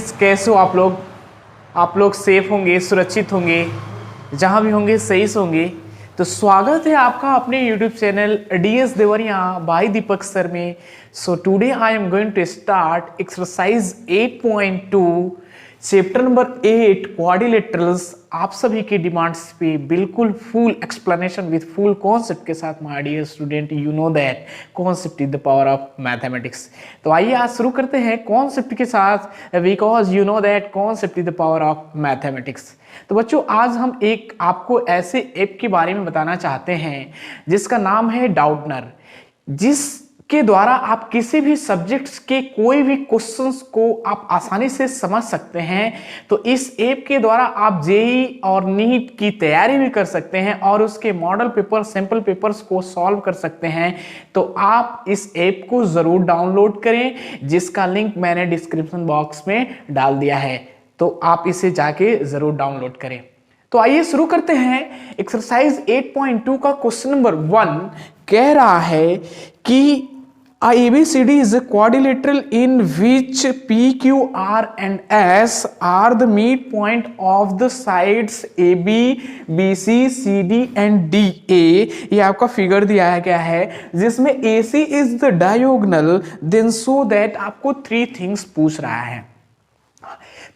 Students, कैसे हो आप लोग सेफ होंगे, सुरक्षित होंगे, जहाँ भी होंगे सही से होंगे। तो स्वागत है आपका अपने YouTube channel DS Deoria by Deepak sir में। So today I am going to start exercise 8.2 chapter number 8 quadrilaterals. आप सभी की डिमांड्स पे बिल्कुल full explanation with full concept के साथ my dear student, you know that concept is the power of mathematics. तो आइए आज शुरू करते हैं कॉन्सेप्ट के साथ, because you know that concept is the power of mathematics. तो बच्चों, आज हम एक आपको ऐसे ऐप के बारे में बताना चाहते हैं जिसका नाम है डाउटनर, जिसके द्वारा आप किसी भी सब्जेक्ट्स के कोई भी क्वेश्चंस को आप आसानी से समझ सकते हैं। तो इस ऐप के द्वारा आप जेईई और नीट की तैयारी भी कर सकते हैं और उसके मॉडल पेपर, सैंपल पेपर्स को सॉल्व कर सकते हैं। तो आप इस ऐप को जरूर डाउनलोड करें, जिसका लिंक मैंने डिस्क्रिप्शन बॉक्स में डाल दिया है। तो आप इसे जाके जरूर डाउनलोड करें। तो आइए शुरू करते हैं। एक्सरसाइज 8.2 का क्वेश्चन नंबर 1 कह रहा है कि A ABCD is a quadrilateral in which P, Q, R and S are the midpoint of the sides AB, BC, CD and DA। ये आपका फिगर दिया है क्या है, जिसमें AC is the diagonal, then so that आपको 3 things पूछ रहा है।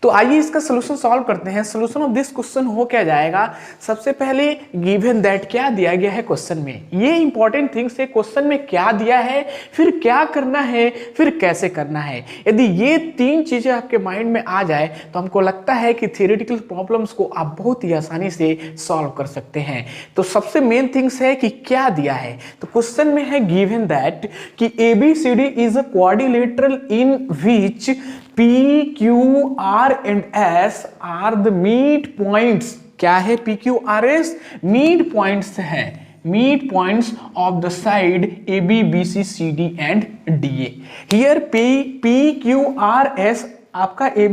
तो आइए इसका सोल्यूशन सॉल्व करते हैं। सोल्यूशन ऑफ दिस क्वेश्चन हो क्या जाएगा। सबसे पहले गिवन दैट क्या दिया गया है क्वेश्चन में, ये इंपॉर्टेंट थिंग्स है। क्वेश्चन में क्या दिया है, फिर क्या करना है, फिर कैसे करना है। यदि ये 3 चीजें आपके माइंड में आ जाए तो हमको लगता है कि थियोरेटिकल प्रॉब्लम्स को आप बहुत ही आसानी से सॉल्व कर सकते हैं। तो सबसे मेन थिंग्स है कि क्या दिया है। तो क्वेश्चन में है गिवन दैट कि ABCD is a quadrilateral in which P, Q, R and S are the midpoints। क्या है P, Q, R, S? midpoints है, midpoints of the side AB, BC, CD and DA। Here P, Q, R, S आपका A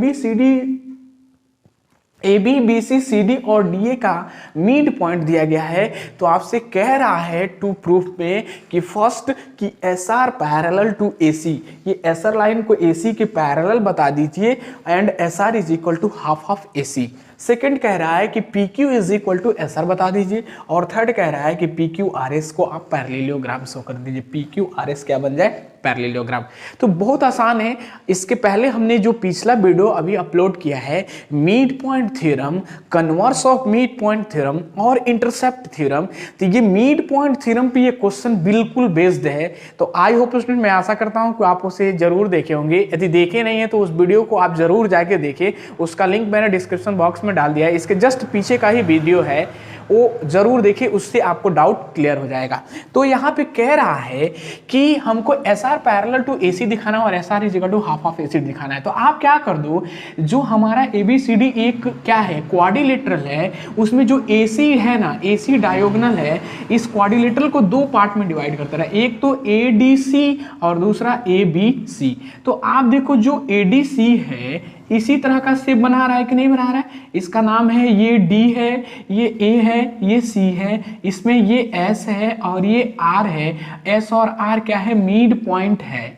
B B C C D और D A का mid point दिया गया है। तो आपसे कह रहा है टू प्रूफ में कि फर्स्ट कि S R parallel to A C, ये एस आर लाइन को ए सी के पैरेलल बता दीजिए and S R is equal to half of A C. Second कह रहा है कि P Q is equal to S R बता दीजिए और थर्ड कह रहा है कि पी क्यू आर एस को आप पैरेललोग्राम शो कर दीजिए। पी क्यू आर एस क्या बन जाए, पैरेललोग्राम। तो बहुत आसान है। इसके पहले हमने जो पिछला वीडियो अभी अपलोड किया है, mid point theorem, converse of mid point theorem और इंटरसेप्ट थ्योरम, तो ये मिड पॉइंट थ्योरम पे ये क्वेश्चन बिल्कुल बेस्ड है। तो आई होप स्टूडेंट, मैं आशा करता हूं कि आप उसे जरूर देखे होंगे। यदि देखे नहीं है तो उस वीडियो को आप जरूर जाके देखें, उसका लिंक मैंने डिस्क्रिप्शन बॉक्स में डाल दिया है। इसके जस्ट पीछे का ही वीडियो है, वो जरूर देखिए, उससे आपको डाउट क्लियर हो जाएगा। तो यहाँ पे कह रहा है कि हमको S R parallel to A C दिखाना और S R is equal to half of A C दिखाना है। तो आप क्या कर दो, जो हमारा ए बी सी डी एक क्या है, क्वाड्रिलेटरल है, उसमें जो ए सी है ना, ए सी डायगोनल है, इस क्वाड्रिलेटरल को 2 पार्ट में डिवाइड करता है, एक तो ए डी सी और दूसरा ए बी सी। तो आप देखो जो ए डी सी है इसी तरह का शेप बना रहा है कि नहीं बना रहा है। इसका नाम है, ये D है, ये A है, ये C है, इसमें ये S है और ये R है। S और R क्या है, मिड पॉइंट है।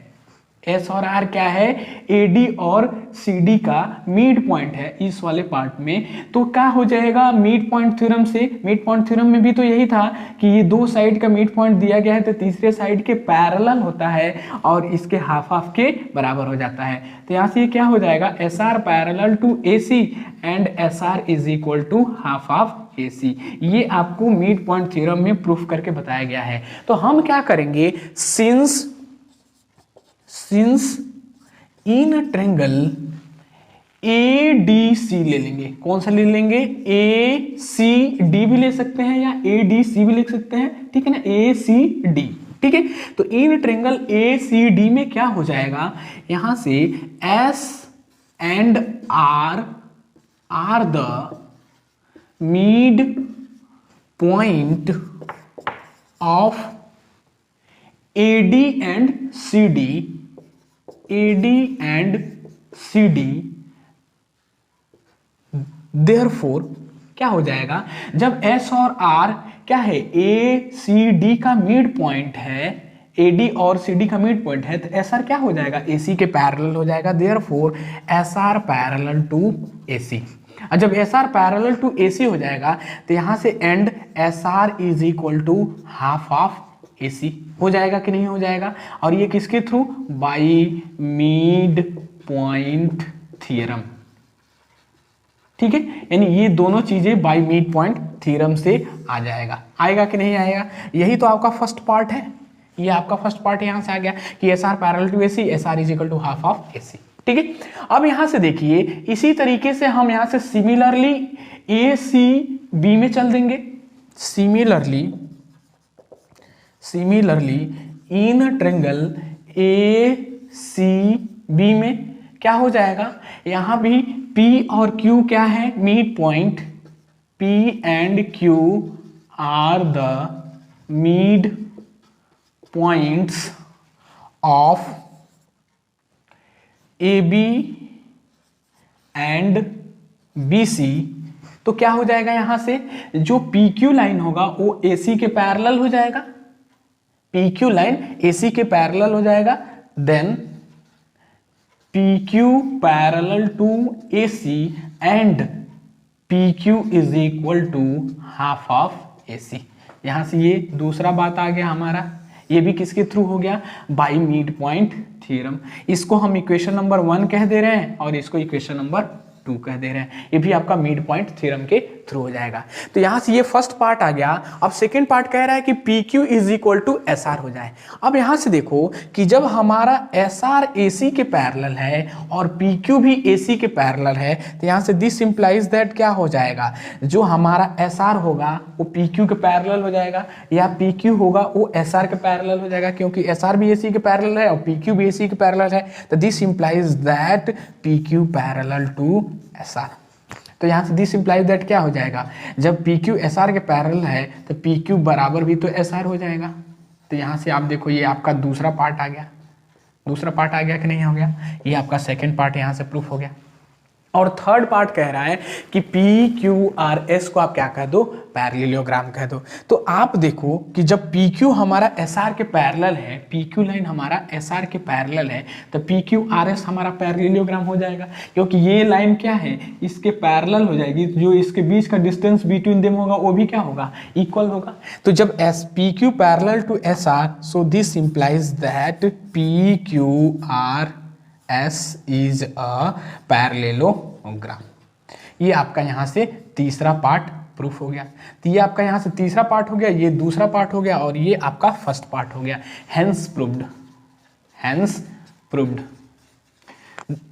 S और R क्या है, AD और CD का मिड पॉइंट है इस वाले पार्ट में। तो क्या हो जाएगा मिड पॉइंट थ्योरम से, मिड पॉइंट थ्योरम में भी तो यही था कि ये 2 साइड का मिड पॉइंट दिया गया है तो तीसरे साइड के पैरेलल होता है और इसके हाफ ऑफ के बराबर हो जाता है। तो यहाँ से ये क्या हो जाएगा, S R parallel to A C and S R is equal to half of A C. ये आपको मिड पॉइंट थ्योरम में प्रूफ करके बताया गया है। तो हम क्या करेंगे, since in triangle A D C ले लेंगे। कौन सा ले लेंगे, ए सी डी भी ले सकते हैं या ए डी सी भी लिख सकते हैं, ठीक है ना, ए सी डी, ठीक है। तो in triangle A C D में क्या हो जाएगा, यहां से S and R the mid point of A D and C D, AD and CD, therefore क्या हो जाएगा, जब S और R क्या है, ACD का मिड पॉइंट है, AD और CD का मिड पॉइंट है तो SR क्या हो जाएगा, AC के पैरेलल हो जाएगा, therefore SR parallel to AC। और जब SR पैरेलल टू AC हो जाएगा तो यहाँ से and SR is equal to half of AC हो जाएगा कि नहीं हो जाएगा, और ये किसके through, by mid point theorem. ठीक है, यानी ये दोनों चीजें बाई मिड पॉइंट थ्योरम से आ जाएगा, आएगा कि नहीं आएगा। यही तो आपका फर्स्ट पार्ट है, ये आपका फर्स्ट पार्ट यहां से आ गया कि SR parallel to AC, SR is equal to half of AC। ठीक है, अब यहां से देखिए इसी तरीके से हम यहां से सिमिलरली ACB में चल देंगे। सिमिलरली इन ट्रायंगल ACB में क्या हो जाएगा, यहां भी P और Q क्या है, mid point, P and Q are the mid points of AB and BC। तो क्या हो जाएगा, यहां से जो PQ लाइन होगा वो AC के पैरेलल हो जाएगा, PQ लाइन AC के पैरेलल हो जाएगा, then PQ parallel to AC and PQ is equal to half of AC। यहां से ये दूसरा बात आ गया हमारा, ये भी किसके थ्रू हो गया, बाई मिड पॉइंट थ्योरम। इसको हम इक्वेशन नंबर 1 कह दे रहे हैं और इसको इक्वेशन नंबर 2 कह दे रहे हैं, ये भी आपका मिड पॉइंट थ्योरम के थ्रू हो जाएगा। तो यहां से ये फर्स्ट पार्ट आ गया। अब सेकंड पार्ट कह रहा है कि PQ is equal to SR हो जाए। अब यहां से देखो कि जब हमारा SR AC के पैरेलल है और PQ भी AC के पैरेलल है तो यहां से दिस इंप्लाइज दैट क्या हो जाएगा, जो हमारा SR होगा वो PQ के पैरेलल हो जाएगा, या PQ होगा वो SR के पैरेलल हो जाएगा, क्योंकि SR भी AC के पैरेलल है और PQ भी AC के पैरेलल है। तो this implies that PQ parallel to SR। तो यहां से दिस इंप्लाइज दैट क्या हो जाएगा, जब PQ SR के पैरेलल है तो PQ बराबर भी तो SR हो जाएगा। तो यहां से आप देखो ये आपका दूसरा पार्ट आ गया, दूसरा पार्ट आ गया कि नहीं हो गया, ये आपका सेकंड पार्ट यहां से प्रूफ हो गया। और थर्ड पार्ट कह रहा है कि PQRS को आप क्या कह दो, पैरेललोग्राम कह दो। तो आप देखो कि जब PQ हमारा SR के पैरेलल है, PQ लाइन हमारा SR के पैरेलल है, तो PQRS हमारा पैरेललोग्राम हो जाएगा, क्योंकि ये लाइन क्या है, इसके पैरेलल हो जाएगी, जो इसके बीच का डिस्टेंस बिटवीन देम होगा वो भी क्या होगा, इक्वल होगा। तो जब PQ parallel to SR, so this implies that PQRS is a parallelogram. ये आपका यहां से तीसरा पार्ट प्रूफ हो गया। तो ये आपका यहां से तीसरा पार्ट हो गया, ये दूसरा पार्ट हो गया और ये आपका फर्स्ट पार्ट हो गया। Hence proved.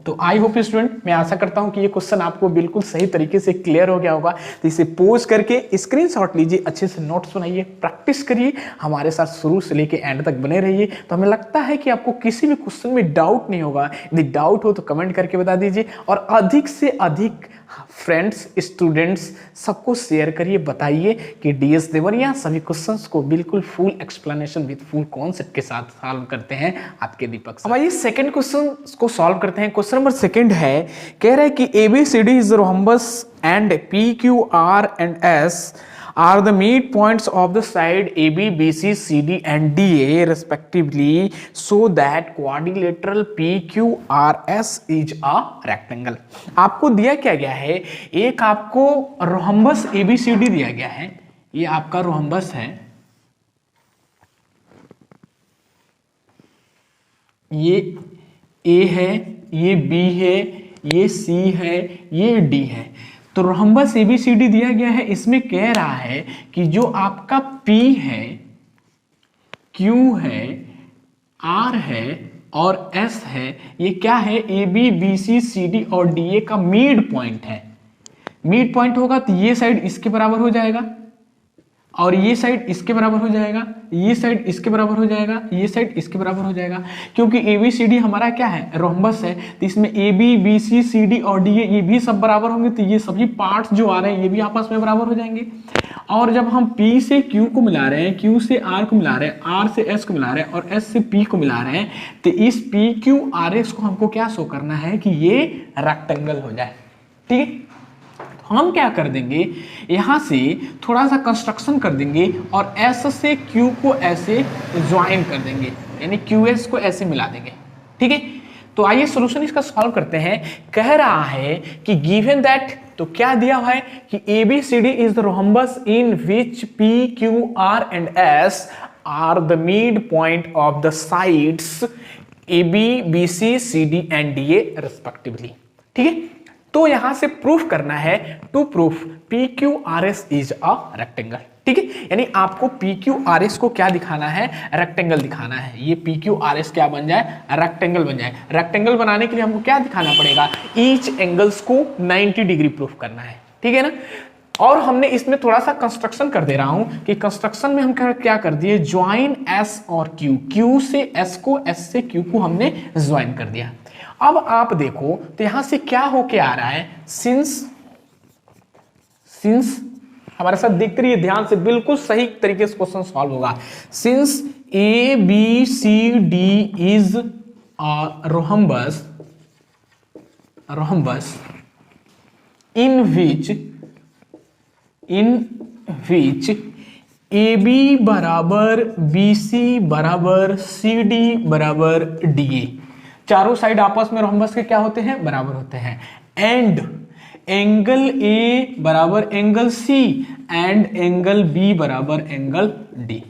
तो आई होप स्टूडेंट, मैं आशा करता हूं कि ये क्वेश्चन आपको बिल्कुल सही तरीके से क्लियर हो गया होगा। तो इसे पोज करके स्क्रीनशॉट लीजिए, अच्छे से नोट्स बनाइए, प्रैक्टिस करिए, हमारे साथ शुरू से लेके एंड तक बने रहिए। तो हमें लगता है कि आपको किसी भी क्वेश्चन में डाउट नहीं होगा। यदि डाउट हो तो कमेंट करके बता दीजिए और अधिक से अधिक फ्रेंड्स, स्टूडेंट्स सबको शेयर करिए, बताइए कि DS देवरिया सभी क्वेश्चंस को बिल्कुल full explanation with full concept के साथ सॉल्व करते हैं आपके दीपक सर। अब आइए सेकंड क्वेश्चन को सॉल्व करते हैं। क्वेश्चन नंबर सेकंड है, कह रहा है कि ABCD is rhombus and PQR and S are the midpoints of the side AB, BC, CD and DA respectively, so that quadrilateral PQRS is a rectangle। आपको दिया क्या गया है, एक आपको रोम्बस ABCD दिया गया है, ये आपका रोम्बस है, ये A है, ये B है, ये C है, ये D है। तो रोम्बस ABCD दिया गया है, इसमें कह रहा है कि जो आपका P है, Q है, R है और S है, ये क्या है, AB, BC, CD और DA का मिड पॉइंट है। मिड पॉइंट होगा तो ये साइड इसके बराबर हो जाएगा और ये साइड इसके बराबर हो जाएगा, ये साइड इसके बराबर हो जाएगा, ये साइड इसके बराबर हो जाएगा, क्योंकि ABCD हमारा क्या है, रोम्बस है। तो इसमें AB, BC, CD और DA ये भी सब बराबर होंगे, तो ये सभी पार्ट्स जो आ रहे हैं ये भी आपस में बराबर हो जाएंगे। और जब हम P से Q को मिला रहे हैं, Q से R को मिला रहे हैं, R से S को मिला रहे हैं और S से P को मिला रहे हैं, तो इस PQRS को हमको क्या शो करना है कि ये रेक्टेंगल हो जाए। ठीक है, हम क्या कर देंगे, यहां से थोड़ा सा कंस्ट्रक्शन कर देंगे और एस से क्यू को ऐसे ज्वाइन कर देंगे, यानी क्यू एस को ऐसे मिला देंगे। ठीक है, तो आइए सोल्यूशन इसका सॉल्व करते हैं। कह रहा है कि गिवन दैट, तो क्या दिया हुआ है कि ABCD is the rhombus in which PQR and S are the mid point of the sides AB, BC, CD and DA respectively. ठीक है, तो यहां से प्रूफ करना है, to prove PQRS is a rectangle. ठीक है, यानी आपको PQRS को क्या दिखाना है, रेक्टेंगल दिखाना है। ये PQRS क्या बन जाए, रेक्टेंगल बन जाए। रेक्टेंगल बनाने के लिए हमको क्या दिखाना पड़ेगा, ईच एंगल्स को 90 डिग्री प्रूफ करना है। ठीक है ना, और हमने इसमें थोड़ा सा कंस्ट्रक्शन कर दे रहा हूं कि कंस्ट्रक्शन में हम क्या कर दिए, ज्वाइन S और Q, Q से S को, S से Q को हमने ज्वाइन कर दिया। अब आप देखो तो यहां से क्या होके आ रहा है, सिंस हमारे साथ देखते रहिए ध्यान से, बिल्कुल सही तरीके से क्वेश्चन सॉल्व होगा। Since ABCD is rhombus in which AB बराबर BC बराबर CD बराबर DA, चारों साइड आपस में रोहम्बस के क्या होते हैं, बराबर होते हैं। एंड एंगल A बराबर angle C and angle B बराबर एंगल D।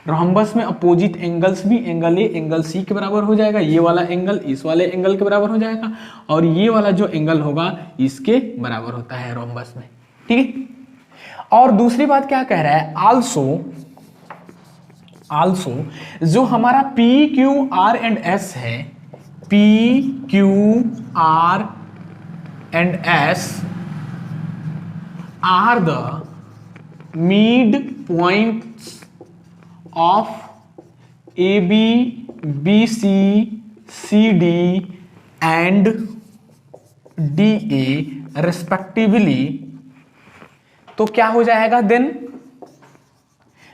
रोहम्बस में अपोजिट एंगल्स भी एंगल A एंगल C के बराबर हो जाएगा, ये वाला एंगल इस वाले एंगल के बराबर हो जाएगा, और ये वाला जो एंगल होगा इसके बराबर होता है रोहम्बस में। ठीक है, और दूसरी बात क्या कह रहा है, आल्सो जो हमारा PQR एंड S है, PQR and S are the mid points of AB, BC, CD and DA respectively। तो क्या हो जाएगा देन,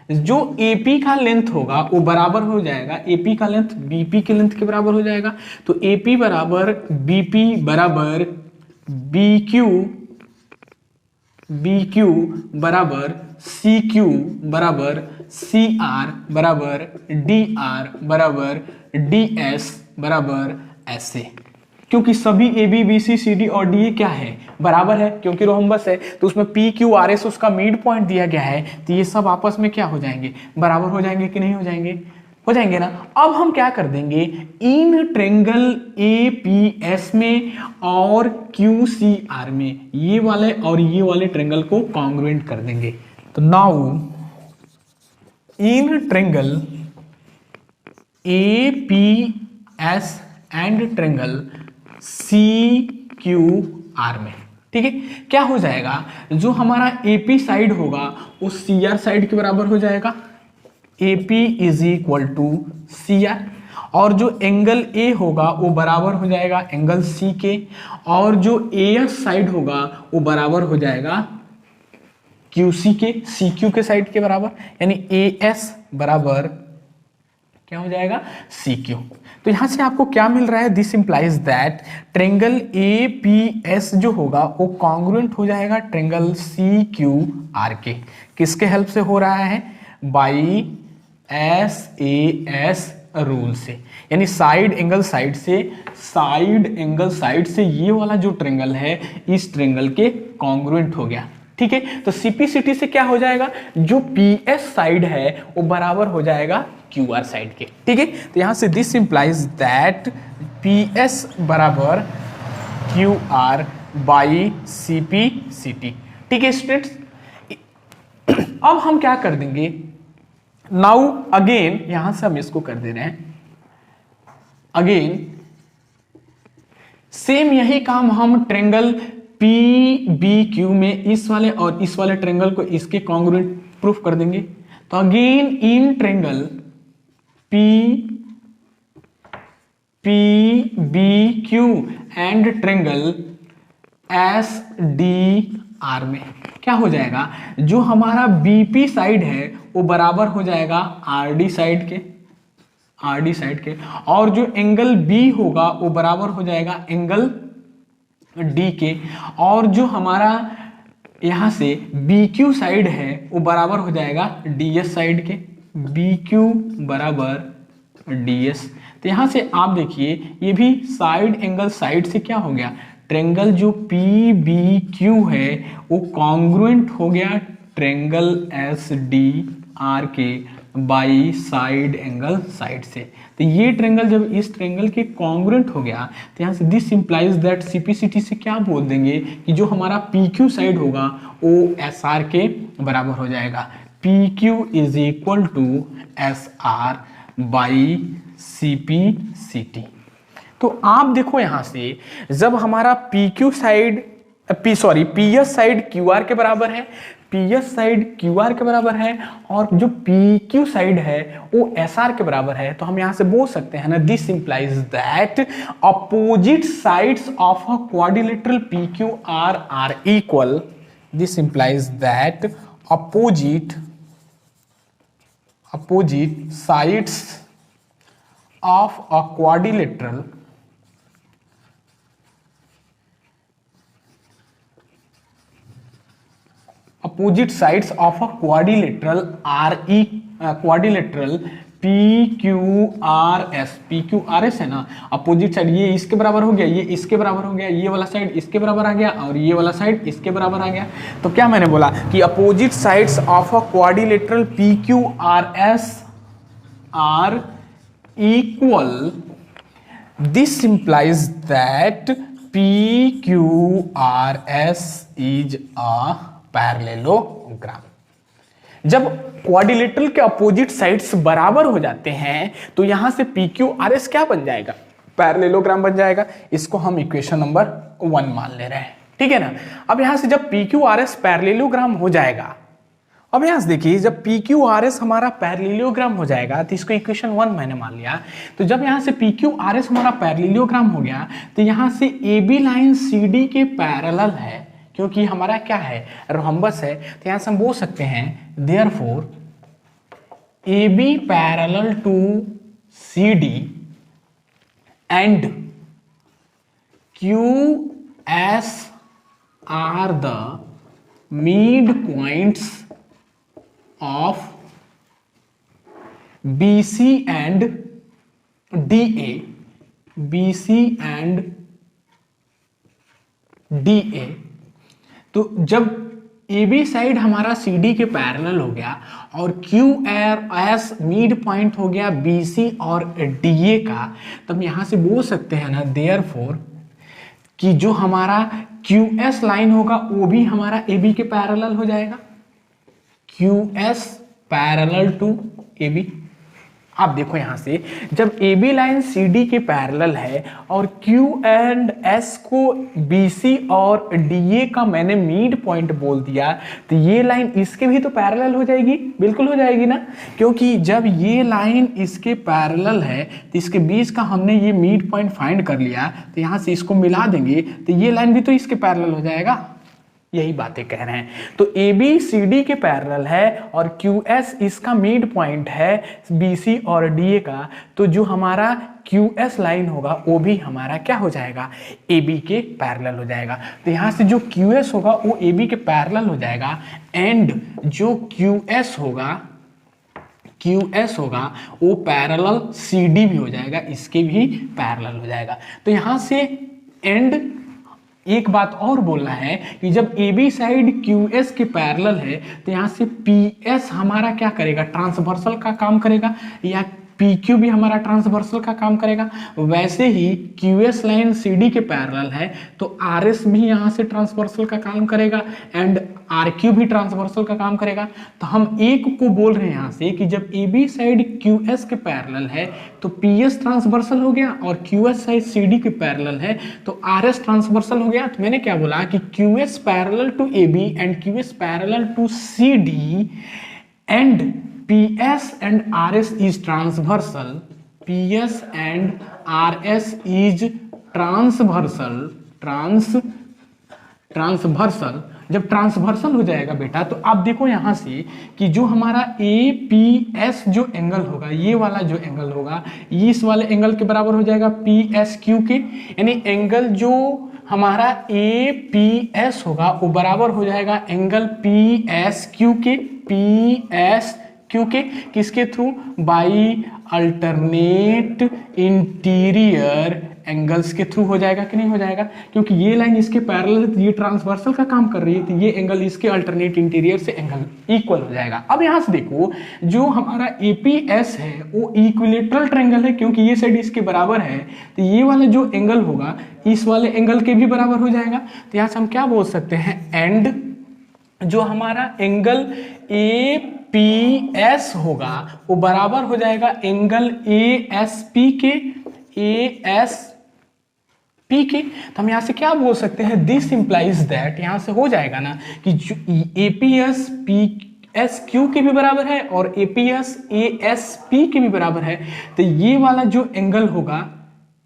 जो AP का लेंथ होगा वो बराबर हो जाएगा, AP का लेंथ BP के लेंथ के बराबर हो जाएगा। तो AP बराबर BP बराबर BQ बराबर CQ बराबर CR बराबर DR बराबर DS बराबर SA, क्योंकि सभी AB, BC, CD और DA क्या है, बराबर है, क्योंकि रोहम्बस है, तो उसमें PQRS उसका मिड पॉइंट दिया गया है, तो ये सब आपस में क्या हो जाएंगे, बराबर हो जाएंगे कि नहीं हो जाएंगे, हो जाएंगे ना। अब हम क्या कर देंगे, इन ट्रेंगल APS में और QCR में ये वाले और ये वाले ट्रेंगल को कॉन्ग्रुएंट कर देंगे। तो now in triangle APS and triangle CQR में, ठीक है, क्या हो जाएगा, जो हमारा AP साइड होगा वो CR साइड के बराबर हो जाएगा, AP is equal to CR, और जो एंगल A होगा वो बराबर हो जाएगा एंगल C के, और जो AS साइड होगा वो बराबर हो जाएगा QC के, CQ के साइड के बराबर, यानी AS बराबर क्या हो जाएगा, CQ। तो यहां से आपको क्या मिल रहा है, this implies that triangle APS जो होगा वो कॉन्ग्रुएंट हो जाएगा ट्रेंगल CQR के, किसके हेल्प से हो रहा है, बाई SAS रूल से, यानी साइड एंगल साइड से ये वाला जो ट्रेंगल है इस ट्रेंगल के कॉन्ग्रुएंट हो गया। ठीक है, तो CPCT से क्या हो जाएगा, जो PS साइड है वो बराबर हो जाएगा QR साइड के। ठीक है, तो यहां से दिस इंप्लाइज दैट PS बराबर QR बाई CPCT। ठीक है स्टूडेंट्स, अब हम क्या कर देंगे, नाउ अगेन यहां से हम इसको कर दे रहे हैं, अगेन सेम यही काम हम ट्रेंगल PBQ में इस वाले और इस वाले ट्रेंगल को इसके कॉन्ग्रुएंट प्रूफ कर देंगे। तो again in triangle PBQ and triangle SDR में क्या हो जाएगा, जो हमारा BP साइड है वो बराबर हो जाएगा RD साइड के, और जो एंगल B होगा वो बराबर हो जाएगा एंगल D के, और जो हमारा यहाँ से बी क्यू साइड है वो बराबर हो जाएगा डी एस साइड के, बी क्यू बराबर डी एस। तो यहाँ से आप देखिए ये भी साइड एंगल साइड से क्या हो गया, ट्रेंगल जो पी बी क्यू है वो कॉन्ग्रुएंट हो गया ट्रेंगल एस डी आर के बाई साइड एंगल साइड से। तो ये ट्रेंगल जब इस ट्रेंगल के कॉन्ग्रुएंट हो गया तो यहाँ से दिस इंप्लाइज दैट सीपीसीटी से क्या बोल देंगे कि जो हमारा पी क्यू साइड होगा वो एस आर के बराबर हो जाएगा, P Q is equal to S R by C P C T. तो आप देखो यहाँ से जब हमारा P Q side P S side Q R के बराबर है, P S side Q R के बराबर है और जो पी क्यू साइड है वो एस आर के बराबर है, तो हम यहाँ से बोल सकते हैं ना this implies that opposite sides of a quadrilateral P Q R are equal, this implies that opposite sides of a quadrilateral opposite sides of a quadrilateral quadrilateral PQRS, PQRS है ना, अपोजिट साइड ये इसके बराबर हो गया, ये इसके बराबर हो गया, ये वाला साइड इसके बराबर आ गया और ये वाला साइड इसके बराबर आ गया। तो क्या मैंने बोला कि opposite sides of a quadrilateral PQRS are equal, this implies that PQRS is a parallelogram. जब क्वाड्रिलेटरल के अपोजिट साइड्स बराबर हो जाते हैं तो यहां से PQRS क्या बन जाएगा, पैरेललोग्राम बन जाएगा। इसको हम इक्वेशन नंबर 1 मान ले रहे हैं, ठीक है ना। अब यहां से जब PQRS पैरेललोग्राम हो जाएगा, अब यहां से देखिए जब PQRS हमारा पैरेललोग्राम हो जाएगा तो इसको इक्वेशन 1 मैंने मान लिया। तो जब यहां से PQRS हमारा पैरेललोग्राम हो गया तो यहां से AB लाइन CD के पैरेलल है, क्योंकि हमारा क्या है, रोहम्बस है। तो यहां से हम बोल सकते हैं therefore AB parallel to CD and QS are the mid points of BC and DA, BC and DA। तो जब AB साइड हमारा CD के पैरेलल हो गया और QS मिड पॉइंट हो गया BC और DA का, तब यहां से बोल सकते हैं ना देयरफॉर कि जो हमारा QS लाइन होगा वो भी हमारा AB के पैरेलल हो जाएगा, QS पैरेलल टू AB। आप देखो यहां से जब AB लाइन CD के पैरेलल है और Q एंड S को BC और DA का मैंने मिड पॉइंट बोल दिया, तो ये लाइन इसके भी तो पैरेलल हो जाएगी, बिल्कुल हो जाएगी ना, क्योंकि जब ये लाइन इसके पैरेलल है तो इसके बीच का हमने ये मिड पॉइंट फाइंड कर लिया, तो यहां से इसको मिला देंगे तो ये लाइन भी तो इसके पैरेलल हो जाएगा। यही बातें कह रहे हैं। तो AB CD के पैरेलल है और QS इसका मिड पॉइंट है BC और DA का, तो जो हमारा QS लाइन होगा वो भी हमारा क्या हो जाएगा, AB के पैरेलल हो जाएगा। तो यहाँ से जो QS होगा वो AB के पैरेलल हो जाएगा एंड जो QS होगा वो पैरेलल CD भी हो जाएगा, इसके भी पैरेलल हो जाएगा। तो यहाँ से एंड एक बात और बोलना है कि जब AB साइड QS के पैरेलल है तो यहाँ से PS हमारा क्या करेगा, ट्रांसवर्सल का काम करेगा, या PQ भी हमारा ट्रांसवर्सल का काम करेगा। वैसे ही QS लाइन CD के पैरेलल है तो RS भी यहाँ से ट्रांसवर्सल का काम करेगा एंड RQ भी ट्रांसवर्सल का काम करेगा। तो हम एक को बोल रहे हैं यहाँ से कि जब AB साइड QS के पैरेलल है तो PS ट्रांसवर्सल हो गया और QS साइड CD के पैरेलल है तो RS ट्रांसवर्सल हो गया। तो मैंने क्या बोला कि QS parallel to AB and QS parallel to CD and PS and RS is transversal, PS and RS is transversal, जब ट्रांसवर्सल हो जाएगा बेटा तो आप देखो यहाँ से कि जो हमारा APS जो एंगल होगा, ये वाला जो एंगल होगा, इस वाले एंगल के बराबर हो जाएगा PSQ के, यानी एंगल जो हमारा APS होगा वो बराबर हो जाएगा एंगल PSQ के, PSQ के किसके through? By alternate interior angles के थ्रू हो जाएगा कि नहीं हो जाएगा? क्योंकि ये लाइन इसके पैरेलल है तो ये ट्रांसवर्सल का काम कर रही है, तो ये एंगल इसके अल्टरनेट इंटीरियर से एंगल इक्वल हो जाएगा। अब यहां से देखो जो हमारा APS है वो इक्विलेटरल ट्रायंगल है, क्योंकि ये साइड इसके बराबर है, तो ये वाला जो एंगल होगा इस वाले एंगल के भी बराबर हो जाएगा। तो यहां से हम क्या बोल सकते हैं? एंड जो हमारा एंगल APS होगा वो बराबर हो जाएगा एंगल ASP के, ASP के। तो हम यहां से क्या बोल सकते हैं? दिस इंप्लाइज दैट, यहां से हो जाएगा ना कि जो APS PSQ के भी बराबर है और APS ASP के भी बराबर है, तो ये वाला जो एंगल होगा,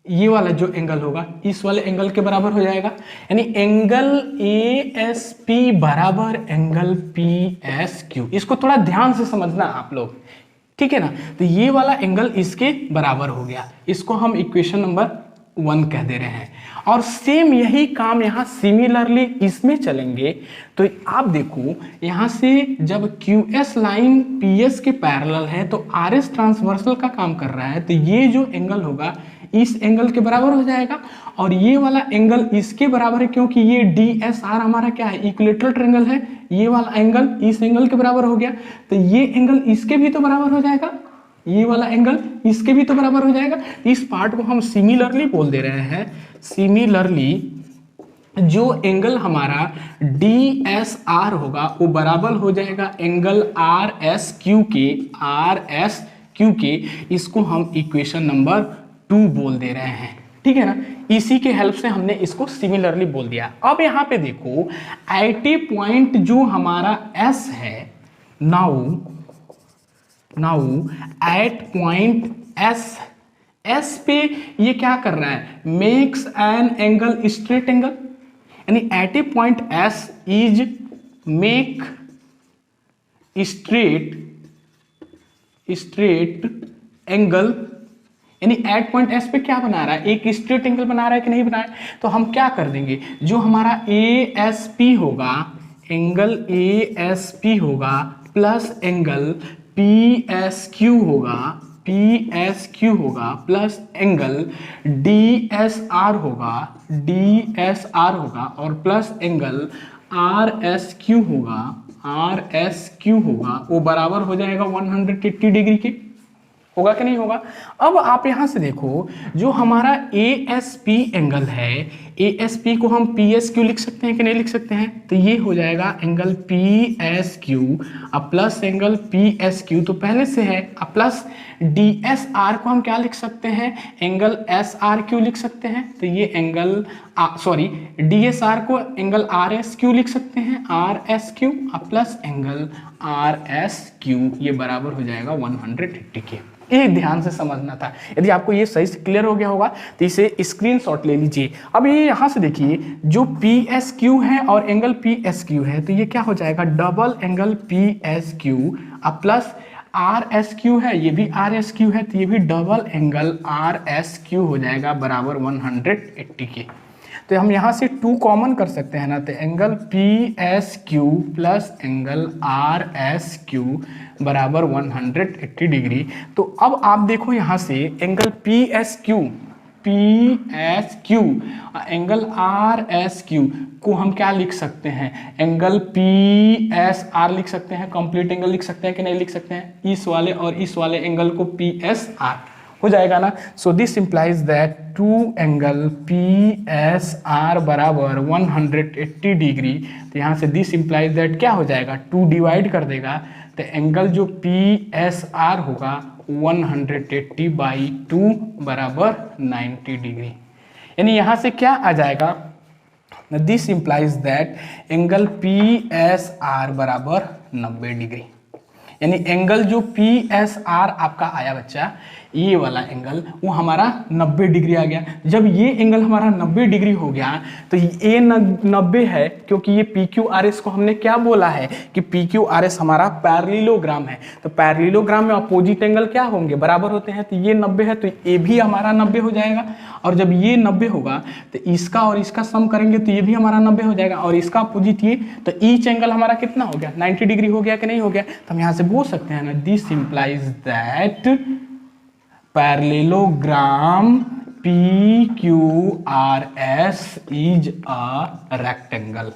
ये वाला जो एंगल होगा इस वाले एंगल के बराबर हो जाएगा, यानी एंगल ASP बराबर एंगल PSQ। इसको थोड़ा ध्यान से समझना आप लोग, ठीक है ना? तो ये वाला एंगल इसके बराबर हो गया, इसको हम इक्वेशन नंबर 1 कह दे रहे हैं। और सेम यही काम यहाँ सिमिलरली इसमें चलेंगे। तो आप देखो यहाँ से जब QS लाइन PS के पैरेलल है तो RS ट्रांसवर्सल का काम कर रहा है, तो ये जो एंगल होगा इस एंगल के बराबर हो जाएगा और ये वाला एंगल इसके बराबर है, क्योंकि ये DSR हमारा क्या है? इक्विलेटरल ट्रायंगल है। ये वाला एंगल इस एंगल के बराबर हो गया, तो ये एंगल इसके भी तो बराबर हो जाएगा, ये वाला एंगल इसके भी तो बराबर हो जाएगा। इस पार्ट को हम सिमिलरली बोल दे रहे हैं। सिमिलरली जो एंगल हमारा DSR होगा वो बराबर हो जाएगा एंगल RSQ के, RSQ के। इसको हम इक्वेशन नंबर 2 बोल दे रहे हैं, ठीक है ना? इसी के हेल्प से हमने इसको सिमिलरली बोल दिया। अब यहाँ पे देखो IT पॉइंट जो हमारा S है, नाउ एट पॉइंट S पे ये क्या कर रहा है? Makes an angle straight angle, यानी at a point S is make straight angle, यानी एट पॉइंट S पे क्या बना रहा है? एक स्ट्रेट एंगल बना रहा है कि नहीं बना रहा है? तो हम क्या कर देंगे, जो हमारा ASP होगा, एंगल ASP होगा प्लस एंगल PSQ होगा, प्लस एंगल DSR होगा और प्लस एंगल RSQ होगा, वो बराबर हो जाएगा 180 डिग्री के। होगा कि नहीं होगा? अब आप यहां से देखो जो हमारा ASP एंगल है, ASP को हम PSQ लिख सकते हैं कि नहीं लिख सकते हैं? तो ये हो जाएगा एंगल PSQ अब प्लस एंगल PSQ तो पहले से है, अब प्लस DSR को हम क्या लिख सकते हैं? एंगल SRQ लिख सकते हैं। तो ये एंगल DSR को एंगल RSQ लिख सकते हैं, RSQ अब प्लस एंगल RSQ, ये बराबर हो जाएगा 180 के। ये ध्यान से समझना था। यदि आपको ये सही से क्लियर हो गया होगा तो इसे स्क्रीनशॉट ले लीजिए। अब ये यहाँ से देखिए जो PSQ है और एंगल PSQ है, तो ये क्या हो जाएगा? डबल एंगल PSQ अब प्लस RSQ है, ये भी RSQ है, तो ये भी डबल एंगल RSQ हो जाएगा बराबर 180 के। तो हम यहाँ से 2 कॉमन कर सकते हैं ना, तो angle PSQ plus angle RSQ बराबर 180 डिग्री। तो अब आप देखो यहाँ से एंगल PSQ एंगल RSQ को हम क्या लिख सकते हैं? एंगल PSR लिख सकते हैं, कंप्लीट एंगल लिख सकते हैं कि नहीं लिख सकते हैं? इस वाले और इस वाले एंगल को PSR हो जाएगा ना। सो this implies that 2 angle PSR बराबर 180 डिग्री। तो यहाँ से दिस इंप्लाइज दैट क्या हो जाएगा? 2 डिवाइड कर देगा, तो एंगल जो PSR होगा 180/2 बराबर 90 डिग्री। यानी यहाँ से क्या आ जाएगा? This implies that angle PSR बराबर 90 डिग्री। यानी एंगल जो PSR आपका आया बच्चा, ये वाला एंगल वो हमारा 90 डिग्री आ गया। जब ये एंगल हमारा 90 डिग्री हो गया तो ये 90 है, क्योंकि ये PQRS को हमने क्या बोला है कि PQRS हमारा पैरेललोग्राम है। तो पैरेललोग्राम में अपोजिट एंगल क्या होंगे, बराबर होते हैं। तो ये 90 है तो ये भी हमारा 90 हो जाएगा। और जब ये 90 होगा तो इसका और इसका सम करेंगे तो ये भी हमारा 90 हो जाएगा, और इसका अपोजिट ये, तो ईच एंगल हमारा कितना हो गया, 90 डिग्री हो गया कि नहीं हो गया। तो हम यहाँ से बोल सकते हैं ना, this implies that parallelogram PQRS is a rectangle.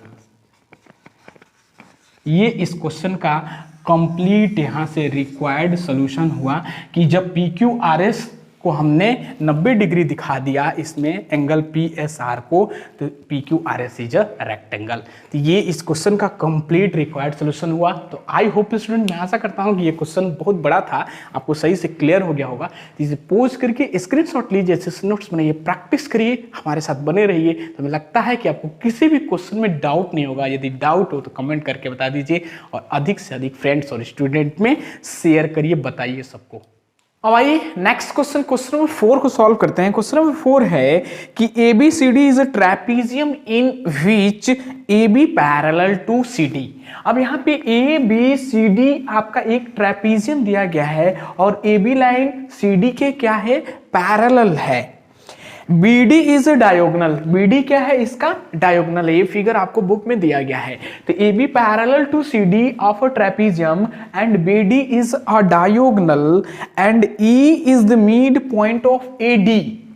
ये इस क्वेश्चन का कंप्लीट यहां से रिक्वायर्ड सॉल्यूशन हुआ कि जब PQRS को हमने 90 डिग्री दिखा दिया इसमें एंगल PSR को, तो PQRS इज अ रेक्टेंगल। तो ये इस क्वेश्चन का कंप्लीट रिक्वायर्ड सॉल्यूशन हुआ। तो आई होप स्टूडेंट, मैं आशा करता हूँ कि ये क्वेश्चन बहुत बड़ा था, आपको सही से क्लियर हो गया होगा। तो इसे पोज करके स्क्रीनशॉट लीजिए, ऐसे नोट्स बनाइए, प्रैक्टिस करिए, हमारे साथ बने रहिए। तो हमें लगता है कि आपको किसी भी क्वेश्चन में डाउट नहीं होगा। यदि डाउट हो तो कमेंट करके बता दीजिए, और अधिक से अधिक फ्रेंड्स और स्टूडेंट में शेयर करिए, बताइए सबको। अब आइए नेक्स्ट क्वेश्चन, क्वेश्चन नंबर 4 को सॉल्व करते हैं। क्वेश्चन नंबर 4 है कि ABCD is a trapezium in which AB parallel to CD। अब यहाँ पे ABCD आपका एक ट्रेपीजियम दिया गया है और AB लाइन CD के क्या है, पैरेलल है। BD इज डायोगनल, BD क्या है, इसका डायोगनल है। ये फिगर आपको बुक में दिया गया है। तो AB parallel to CD of a trapezium and BD is a diagonal and E is the mid point of AD।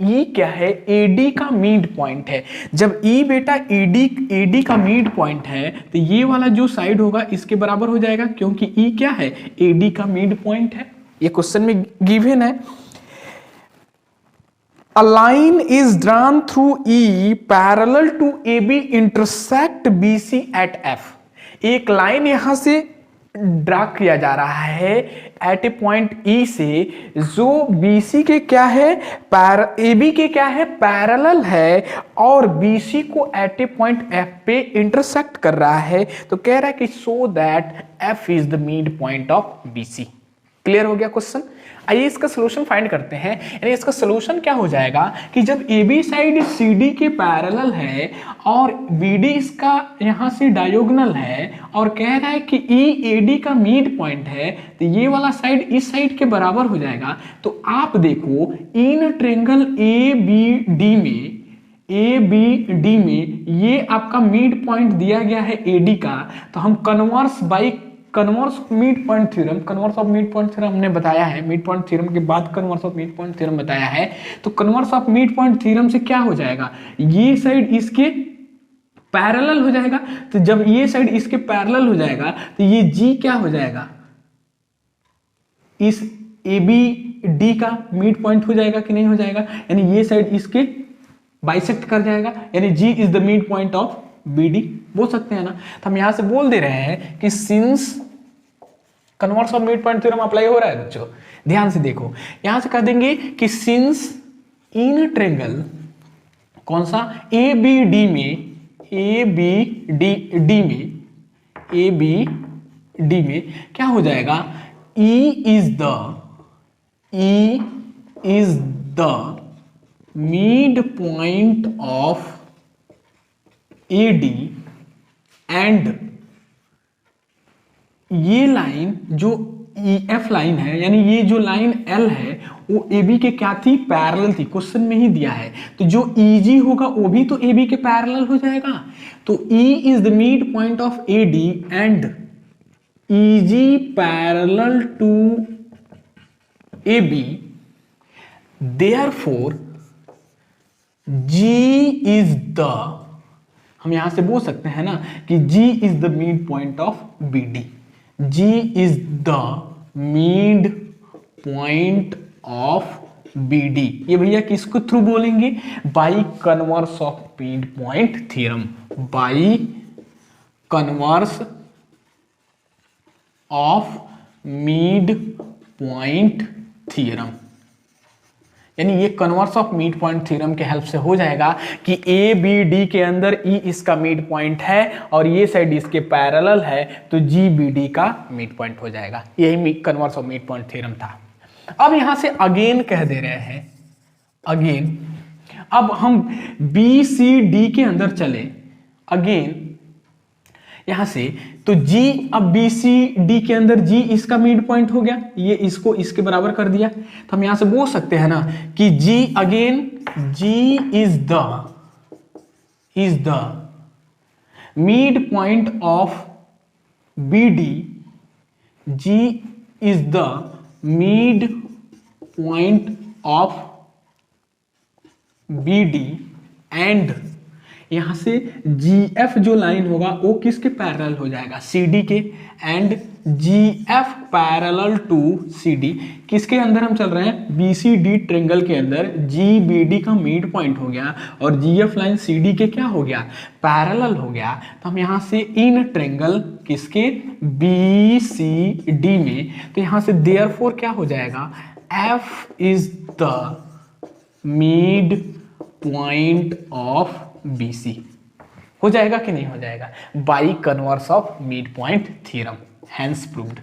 E क्या है, AD का मिड पॉइंट है। जब E बेटा AD का मिड पॉइंट है तो ये वाला जो साइड होगा इसके बराबर हो जाएगा, क्योंकि E क्या है, AD का मिड पॉइंट है। ये क्वेश्चन में गिवन है। A line is drawn through E parallel to AB intersect BC at F। एक लाइन यहां से ड्रा किया जा रहा है एट ए पॉइंट E से, जो BC के क्या है, AB के क्या है, पैरेलल है, और BC को एट ए पॉइंट F पे इंटरसेक्ट कर रहा है। तो कह रहा है कि so that F is the mid point of BC। Clear हो गया क्वेश्चन। आइए इसका सलूशन फाइंड करते हैं। यानी इसका सलूशन क्या हो जाएगा कि जब AB साइड CD के पैरेलल है और BD इसका यहां से डायोगनल है, और कह रहा है कि E AD का मिड पॉइंट है, तो ये वाला साइड इस साइड के बराबर हो जाएगा। तो आप देखो इन ट्रायंगल ABD में ये आपका मिड पॉइंट दिया गया है AD का। तो हम converse mid point theorem, converse of mid point theorem हमने बताया है, मिड पॉइंट थ्योरम के बाद converse of mid point theorem बताया है। तो converse of mid point theorem से क्या हो जाएगा, ये साइड इसके पैरेलल हो जाएगा। तो जब ये साइड इसके पैरेलल हो जाएगा तो ये G क्या हो जाएगा, इस ABD का मिड पॉइंट हो जाएगा कि नहीं हो जाएगा, यानी ये साइड इसके बाइसेक्ट कर जाएगा, यानी G is the mid point of BD बोल सकते हैं ना। तो हम यहां से बोल दे रहे हैं कि since converse of mid point theorem apply हो रहा है बच्चों, ध्यान से देखो, यहां से कह देंगे कि सिंस इन ट्रायंगल कौन सा, ABD में क्या हो जाएगा, E is the mid point of AD and ये लाइन जो EF लाइन है, यानी ये जो लाइन L है वो AB के क्या थी, पैरेलल थी, क्वेश्चन में ही दिया है। तो जो EG होगा वो भी तो AB के पैरेलल हो जाएगा। तो E is the mid point of AD and EG parallel to AB, therefore G is the, हम यहां से बोल सकते हैं ना कि G is the mid point of BD। G is the mid point of BD। ये भैया किसको थ्रू बोलेंगे, by converse of mid point theorem, by converse of mid point theorem. यानी ये converse of mid point theorem के help से हो जाएगा कि ए बी डी के अंदर ई इसका मिड पॉइंट है और ये साइड इसके पैरेलल है, तो जी बी डी का मिड पॉइंट हो जाएगा। यही converse of mid point theorem था। अब यहां से अगेन कह दे रहे हैं, अगेन अब हम बी सी डी के अंदर चले अगेन यहां से, तो G अब बी सी डी के अंदर G इसका मिड पॉइंट हो गया, ये इसको इसके बराबर कर दिया, तो हम यहां से बोल सकते हैं ना कि G again G is the mid point of BD, G is the mid point of BD and यहां से GF जो लाइन होगा वो किसके पैरेलल हो जाएगा, CD के, and GF parallel to CD किसके अंदर हम चल रहे हैं, BCD ट्रायंगल के अंदर GBD का मिड पॉइंट हो गया और GF लाइन CD के क्या हो गया, पैरेलल हो गया। तो हम यहां से इन ट्रायंगल किसके BCD में, तो यहां से देयरफॉर क्या हो जाएगा, F is the mid point of BC हो जाएगा कि नहीं हो जाएगा, by converse of mid point theorem, hence proved,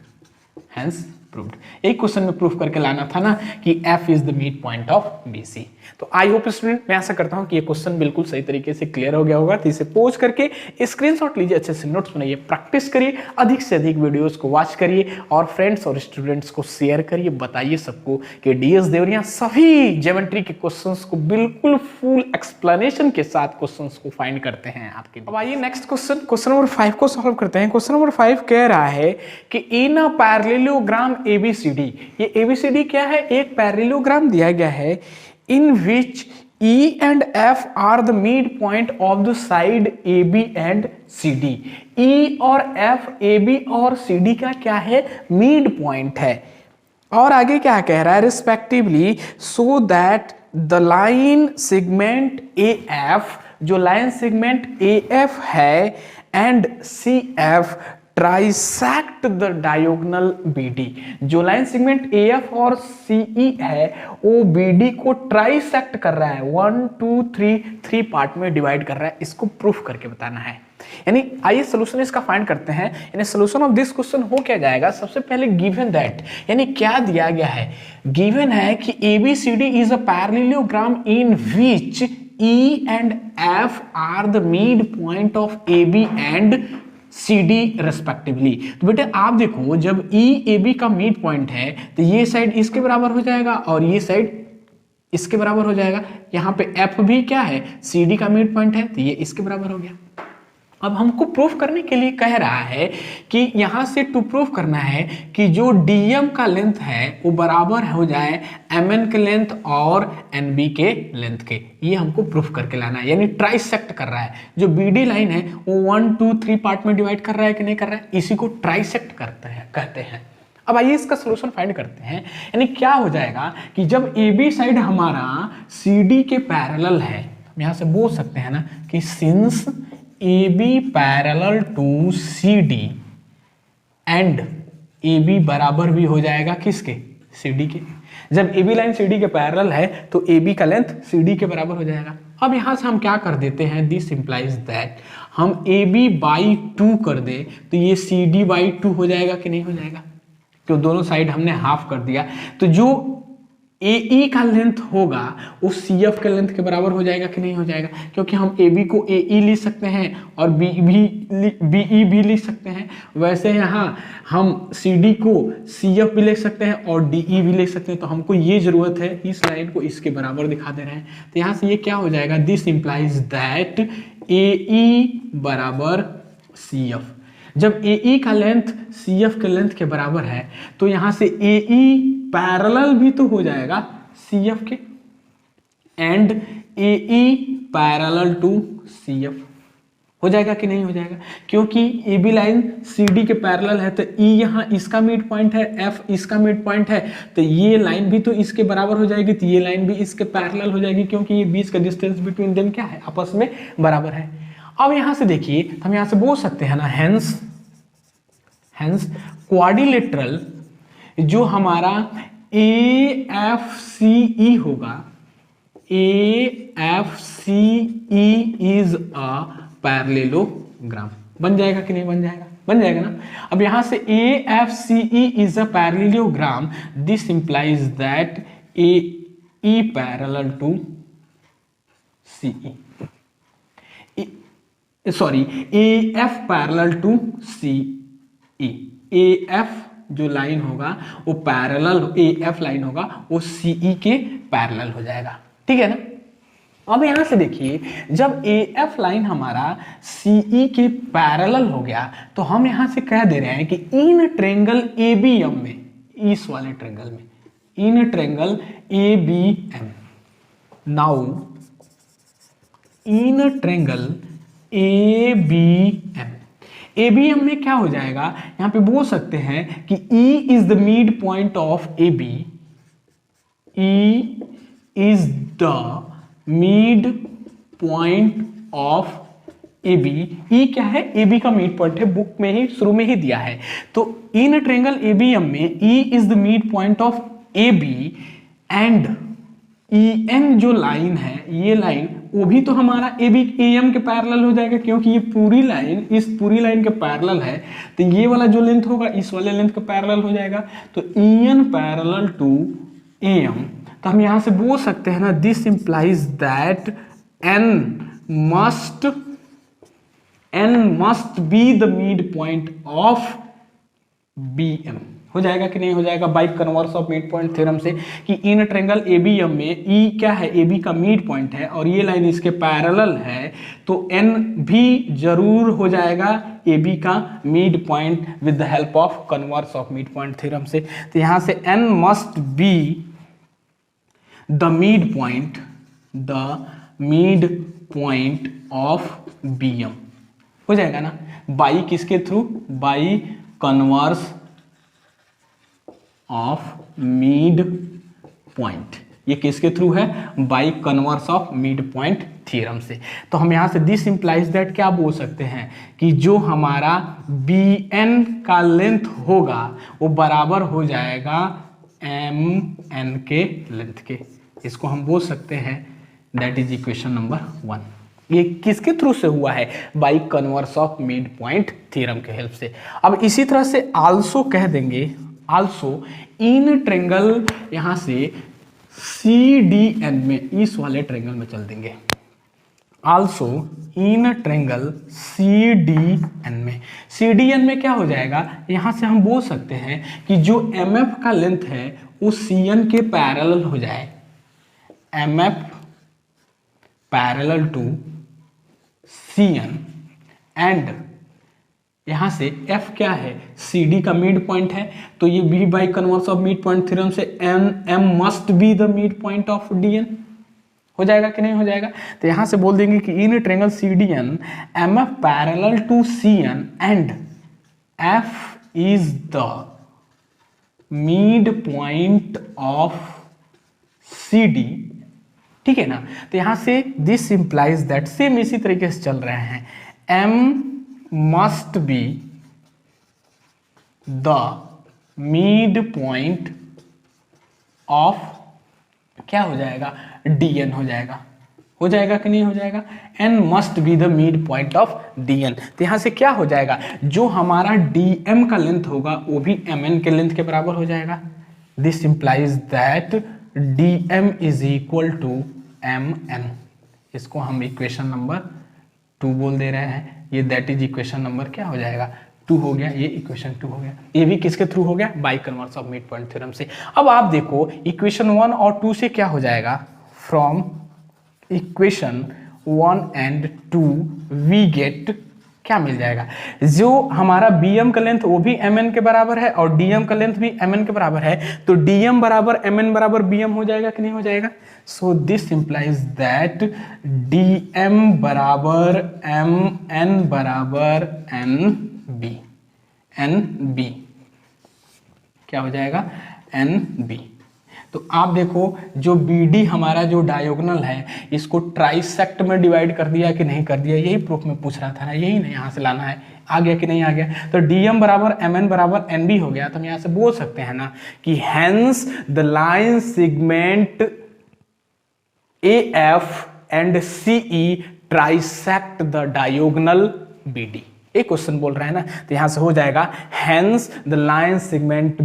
hence proved. एक क्वेश्चन में प्रूफ करके लाना था ना कि F is the mid point of BC। तो आई होप स्टूडेंट, मैं ऐसा करता हूं कि ये क्वेश्चन बिल्कुल सही तरीके से क्लियर हो गया होगा। तो इसे पोज करके स्क्रीनशॉट लीजिए, अच्छे से नोट्स बनाइए, प्रैक्टिस करिए, अधिक से अधिक वीडियोस को वॉच करिए और फ्रेंड्स और स्टूडेंट्स को शेयर करिए, बताइए सबको कि डीएस देवरिया सभी ज्योमेट्री के क्वेश्चंस को बिल्कुल फुल एक्सप्लेनेशन के साथ क्वेश्चंस को फाइंड करते हैं आपके। अब आइए नेक्स्ट क्वेश्चन, क्वेश्चन नंबर 5 को सॉल्व करते हैं। क्वेश्चन नंबर 5 कह रहा है कि इन अ पैरेललोग्राम ABCD, ये ABCD क्या है, एक पैरेललोग्राम दिया गया है in which E and F are the midpoint of the side AB and CD। E और F AB और CD का क्या है, मिड पॉइंट है। और आगे क्या कह रहा है, respectively so that the line segment AF, जो लाइन सेगमेंट AF है and CF trisect the diagonal BD, जो लाइन सेगमेंट AF और CE है वो BD को ट्राइसेक्ट कर रहा है, 1 2 3 पार्ट में डिवाइड कर रहा है। इसको प्रूफ करके बताना है। यानी आइए सोल्यूशन इसका फाइंड करते हैं। यानी सोल्यूशन ऑफ दिस क्वेश्चन हो क्या जाएगा, सबसे पहले गिवन दैट, यानी क्या दिया गया है, गिवन है कि ABCD is a parallelogram in which E and F are the midpoint of AB and CD respectively. तो बेटे आप देखो, जब EAB का मिड पॉइंट है तो ये साइड इसके बराबर हो जाएगा और ये साइड इसके बराबर हो जाएगा। यहाँ पे F भी क्या है, CD का मिड पॉइंट है, तो ये इसके बराबर हो गया। अब हमको प्रूफ करने के लिए कह रहा है कि यहां से टू प्रूफ करना है कि जो DM का लेंथ है वो बराबर हो जाए MN के लेंथ और NB के लेंथ के। ये हमको प्रूफ करके लाना है, यानी ट्राइसेक्ट कर रहा है। जो BD लाइन है वो 1 2 3 पार्ट में डिवाइड कर रहा है कि नहीं कर रहा है, इसी को ट्राइसेक्ट करते हैं कहते हैं। अब आइए इसका सोल्यूशन फाइंड करते हैं। यानी क्या हो जाएगा कि जब AB साइड हमारा CD के पैरेलल है, हम यहां से बोल सकते हैं ना कि since AB parallel to CD and AB बराबर भी हो जाएगा किसके, CD के। जब AB लाइन CD के पैरेलल है तो AB का लेंथ CD के बराबर हो जाएगा। अब यहां से हम क्या कर देते हैं, दिस इंप्लाइज दैट हम AB बाई 2 कर दे तो ये CD बाई 2 हो जाएगा कि नहीं हो जाएगा, क्यों दोनों साइड हमने हाफ कर दिया। तो जो AE का लेंथ होगा वो CF के लेंथ के बराबर हो जाएगा कि नहीं हो जाएगा, क्योंकि हम AB को AE लिख सकते हैं और BE भी लिख सकते हैं। वैसे यहाँ हम CD को CF भी लिख सकते हैं और DE भी लिख सकते हैं। तो हमको ये जरूरत है, इस लाइन को इसके बराबर दिखा दे रहे हैं। तो यहाँ से ये क्या हो जाएगा, दिस इंप्लाइज दैट AE बराबर CF। जब AE का लेंथ CF के लेंथ के बराबर है तो यहां से AE पैरेलल भी तो हो जाएगा CF के and AE parallel to CF हो जाएगा कि नहीं हो जाएगा, क्योंकि AB लाइन CD के पैरेलल है तो E यहाँ इसका मिड पॉइंट है, F इसका मिड पॉइंट है, तो ये लाइन भी तो इसके बराबर हो जाएगी, तो ये लाइन भी इसके पैरेलल हो जाएगी, क्योंकि ये बीच का डिस्टेंस बिटवीन देम क्या है, आपस में बराबर है। अब यहां से देखिए, हम यहां से बोल सकते हैं ना, हेंस क्वाड्रिलेटरल जो हमारा AFCE होगा, AFCE इज अ पैरेललोग्राम। बन जाएगा कि नहीं बन जाएगा? बन जाएगा ना। अब यहां से AFCE is a parallelogram, this implies that AE parallel to CE, sorry AF parallel to CE। AF जो लाइन होगा वो पैरेलल, AF लाइन होगा वो CE के पैरेलल हो जाएगा, ठीक है ना। अब यहां से देखिए, जब AF लाइन हमारा CE के पैरेलल हो गया तो हम यहां से कह दे रहे हैं कि इन ट्रेंगल ABM में, इस वाले ट्रेंगल में, in triangle ABM, now in triangle ABM, ABM में क्या हो जाएगा, यहां पे बोल सकते हैं कि E is the mid point of AB, E is the mid point of AB। E क्या है? AB का मिड पॉइंट है, बुक में ही शुरू में ही दिया है। तो इन ट्रेंगल ABM में E is the mid point of AB and EN जो लाइन है, ये लाइन वो भी तो हमारा AM के पैरेलल हो जाएगा, क्योंकि ये पूरी लाइन इस पूरी लाइन के पैरेलल है, तो ये वाला जो लेंथ होगा इस वाले लेंथ के पैरेलल हो जाएगा। तो EN पैरेलल टू AM, तो हम यहां से बोल सकते हैं ना, this implies that N must be the mid point of BM। हो जाएगा कि नहीं हो जाएगा? By converse of mid point theorem से कि इन ट्रेंगल ABM में E क्या है? AB का मिड पॉइंट है और ये लाइन इसके पैरेलल है, तो N भी जरूर हो जाएगा AB का mid point with the help of converse of mid point theorem से। तो यहां से N must be the mid point of BM। हो जाएगा ना, बाई किसके through? By converse of mid point. ये किसके थ्रू है? By converse of mid point theorem से। तो हम यहां से दिस इंप्लाइज दैट क्या बोल सकते हैं कि जो हमारा BN का लेंथ होगा वो बराबर हो जाएगा MN के लेंथ के। इसको हम बोल सकते हैं दैट इज इक्वेशन नंबर 1। ये किसके थ्रू से हुआ है? By converse of mid point theorem के हेल्प से। अब इसी तरह से आल्सो कह देंगे, आल्सो इन ट्रेंगल, यहां से CDN में, इस वाले ट्रेंगल में चल देंगे, आल्सो इन ट्रेंगल CDN में क्या हो जाएगा, यहां से हम बोल सकते हैं कि जो MF का लेंथ है वो CN के पैरेलल हो जाए, MF parallel to CN and यहां से F क्या है? CD का मिड पॉइंट है, तो ये भी by converse of mid point theorem से M must be the mid point of DN। हो जाएगा कि नहीं हो जाएगा? तो यहां से बोल देंगे कि in triangle CDN MF parallel to CN and F is the mid point of CD, ठीक है ना। तो यहां से दिस इंप्लाइज दैट, सेम इसी तरीके से चल रहे हैं, M must be the midpoint of, क्या हो जाएगा? DN हो जाएगा। हो जाएगा कि नहीं हो जाएगा? N must be the midpoint of DN। तो यहां से क्या हो जाएगा, जो हमारा DM का लेंथ होगा वो भी MN के लेंथ के बराबर हो जाएगा। This implies that DM is equal to MN। इसको हम इक्वेशन नंबर 2 बोल दे रहे हैं। ये दैट इज इक्वेशन नंबर क्या हो जाएगा? 2 हो गया। ये इक्वेशन 2 हो गया। ये भी किसके थ्रू हो गया? By converse of mid point theorem से। अब आप देखो इक्वेशन 1 और 2 से क्या हो जाएगा, from equation 1 and 2 we get, क्या मिल जाएगा, जो हमारा BM का लेंथ वो भी MN के बराबर है और DM का लेंथ भी MN के बराबर है, तो DM बराबर MN बराबर BM हो जाएगा कि नहीं हो जाएगा? सो दिस इंप्लाइज दैट DM बराबर MN बराबर NB, NB क्या हो जाएगा? NB। तो आप देखो जो BD हमारा जो डायगोनल है इसको ट्राइसेक्ट में डिवाइड कर दिया कि नहीं कर दिया, यही प्रूफ में पूछ रहा था ना, यही ना यहाँ से लाना है, आ गया कि नहीं आ गया। तो DM बराबर MN बराबर NB हो गया। तो हम यहाँ से बोल सकते हैं ना कि hence the line segment AF and CE trisect the diagonal BD। एक क्वेश्चन बोल रहा है ना, तो यहां से हो जाएगा hence the line segment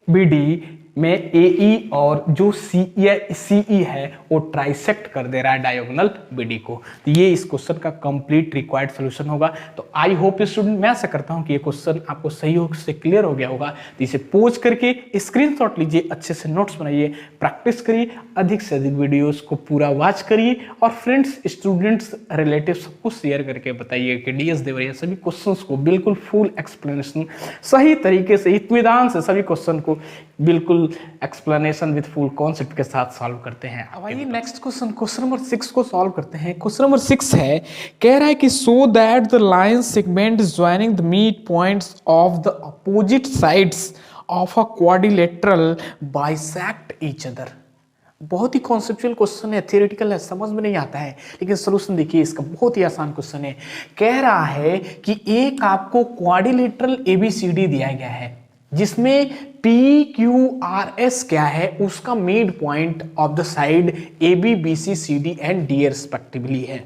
BD में AE और जो CE है वो ट्राइसेक्ट कर दे रहा है डायगोनल BD को। तो ये इस क्वेश्चन का कंप्लीट रिक्वायर्ड सॉल्यूशन होगा। तो आई होप स्टूडेंट, मैं आशा करता हूं कि ये क्वेश्चन आपको सही से क्लियर हो गया होगा। तो इसे पोज करके स्क्रीनशॉट लीजिए, अच्छे से नोट्स बनाइए, प्रैक्टिस करिए, अधिक से अधिक वीडियोस को पूरा वॉच करिए और फ्रेंड्स, स्टूडेंट्स, रिलेटिव सबको शेयर करके बताइए कि DS देवरिया सभी क्वेश्चंस को बिल्कुल फुल एक्सप्लेनेशन सही तरीके से इत्मीनान से सभी क्वेश्चन को बिल्कुल एक्सप्लेनेशन विद फुल कॉन्सेप्ट के साथ सॉल्व करते हैं। अब आइए नेक्स्ट क्वेश्चन नंबर 6 को सॉल्व करते हैं। क्वेश्चन नंबर 6 है, कह रहा है कि so that the line segment joining the mid points of the opposite sides of a quadrilateral bisect each other. बहुत ही कॉन्सेप्चुअल क्वेश्चन है, थियोरेटिकल है, समझ में नहीं आता है, लेकिन सोल्यूशन देखिए इसका, बहुत ही आसान क्वेश्चन है। कह रहा है कि एक आपको क्वाड्रिलेटरल ABCD दिया गया है जिसमें PQRS क्या है, उसका mid point of the side AB BC CD and D respectively है।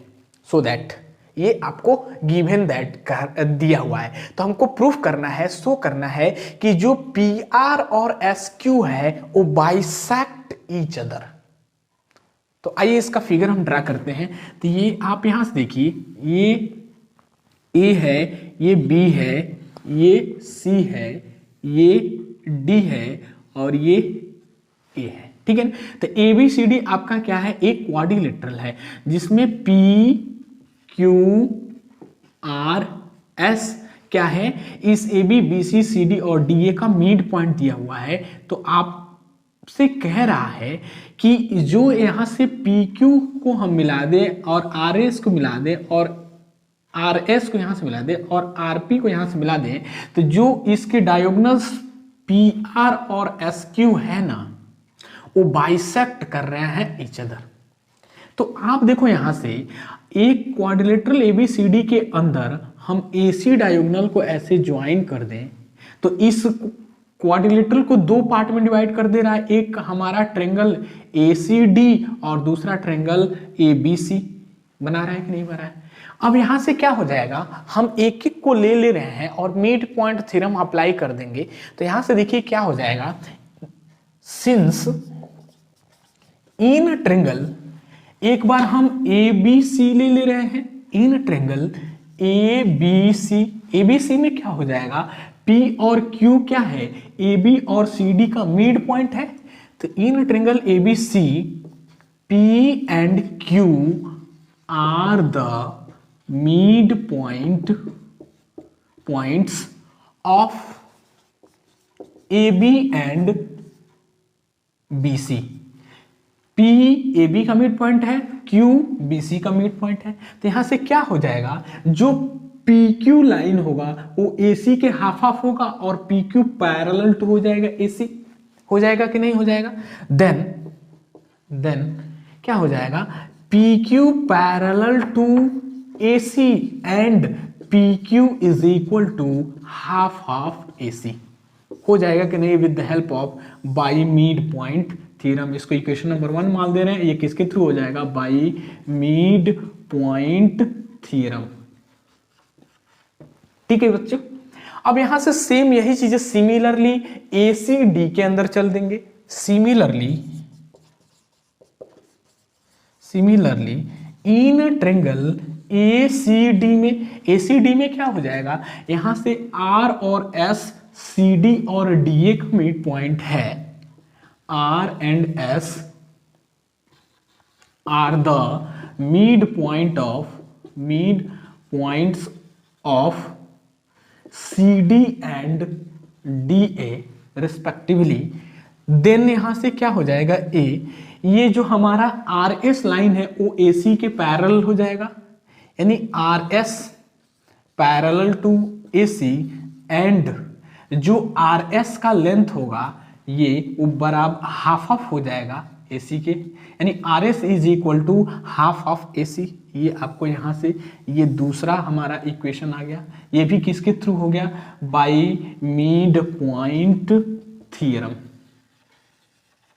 सो दैट ये आपको गिवन दैट दिया हुआ है, तो हमको प्रूफ करना है, शो करना है कि जो PR और SQ है वो बाइसेक्ट ईच अदर। तो आइए इसका फिगर हम ड्रा करते हैं। तो ये आप यहां से देखिए, ये A है, ये B है, ये C है, ये D है और ये A है, ठीक है ना। तो ABCD आपका क्या है, एक क्वाड्रिलेटरल है जिसमें PQRS क्या है, इस AB BC CD और DA का मिड पॉइंट दिया हुआ है। तो आपसे कह रहा है कि जो यहां से PQ को हम मिला दें और RS को मिला दें और RS को यहां से मिला दें और RP को यहां से मिला दें, तो जो इसके डायगोनल्स PR और SQ है ना, वो बाइसेक्ट कर रहे हैं ईच अदर। तो आप देखो यहां से एक क्वाड्रिलेटरल ABCD के अंदर हम AC डायगोनल को ऐसे ज्वाइन कर दें तो इस क्वाड्रिलेटरल को दो पार्ट में डिवाइड कर दे रहा है, एक हमारा ट्रायंगल ACD और दूसरा ट्रायंगल ABC बना रहा है कि नहीं बना रहा है। अब यहां से क्या हो जाएगा, हम एक एक को ले रहे हैं और मिड पॉइंट थ्योरम अप्लाई कर देंगे। तो यहां से देखिए क्या हो जाएगा, सिंस इन ट्रायंगल, एक बार हम ABC ले रहे हैं, इन ट्रायंगल ABC में क्या हो जाएगा, P और Q क्या है, AB और CD का मिड पॉइंट है। तो in triangle ABC P and Q are the mid points of AB and BC। P AB का मिड पॉइंट है, Q BC का मिड पॉइंट है। तो यहां से क्या हो जाएगा, जो PQ लाइन होगा वो AC के हाफ हाफ होगा और PQ पैरेलल टू हो जाएगा AC। हो जाएगा कि नहीं हो जाएगा। देन क्या हो जाएगा, PQ parallel to AC and PQ is equal to half half AC। हो जाएगा कि नहीं, with the help of by mid point theorem. इसको इक्वेशन नंबर 1 मान दे रहे हैं, ये किसके थ्रू हो जाएगा, बाई मिड पॉइंट थ्योरम। ठीक है बच्चों। अब यहां से सेम यही चीजें सिमिलरली ACD के अंदर चल देंगे। सिमिलरली इन ट्रायंगल ACD में क्या हो जाएगा, यहां से R और S CD और DA का मिड पॉइंट है। R and S are the mid points of CD and DA respectively. Then यहां से क्या हो जाएगा, A, ये जो हमारा RS लाइन है वो AC के पैरेलल हो जाएगा, यानी RS parallel to AC and जो RS का लेंथ होगा ये वो बराबर हाफ ऑफ हो जाएगा AC के, यानी RS is equal to half of AC। ये आपको यहाँ से ये दूसरा हमारा इक्वेशन आ गया। ये भी किसके थ्रू हो गया? बाय मिड पॉइंट थ्योरम,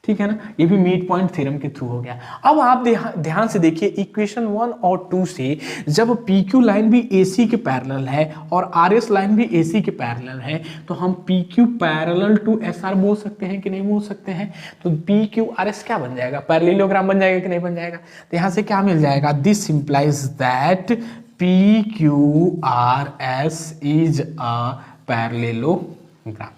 ठीक है ना, ये भी मिड पॉइंट थ्योरम के थ्रू हो गया। अब आप ध्यान से देखिए इक्वेशन 1 और 2 से, जब PQ लाइन भी AC के पैरेलल है और RS लाइन भी AC के पैरेलल है, तो हम PQ पैरेलल टू SR बोल सकते हैं कि नहीं बोल सकते हैं? तो PQRS क्या बन जाएगा? पैरेललोग्राम बन जाएगा कि नहीं बन जाएगा? तो यहां से क्या मिल जाएगा? This implies that PQRS is a parallelogram.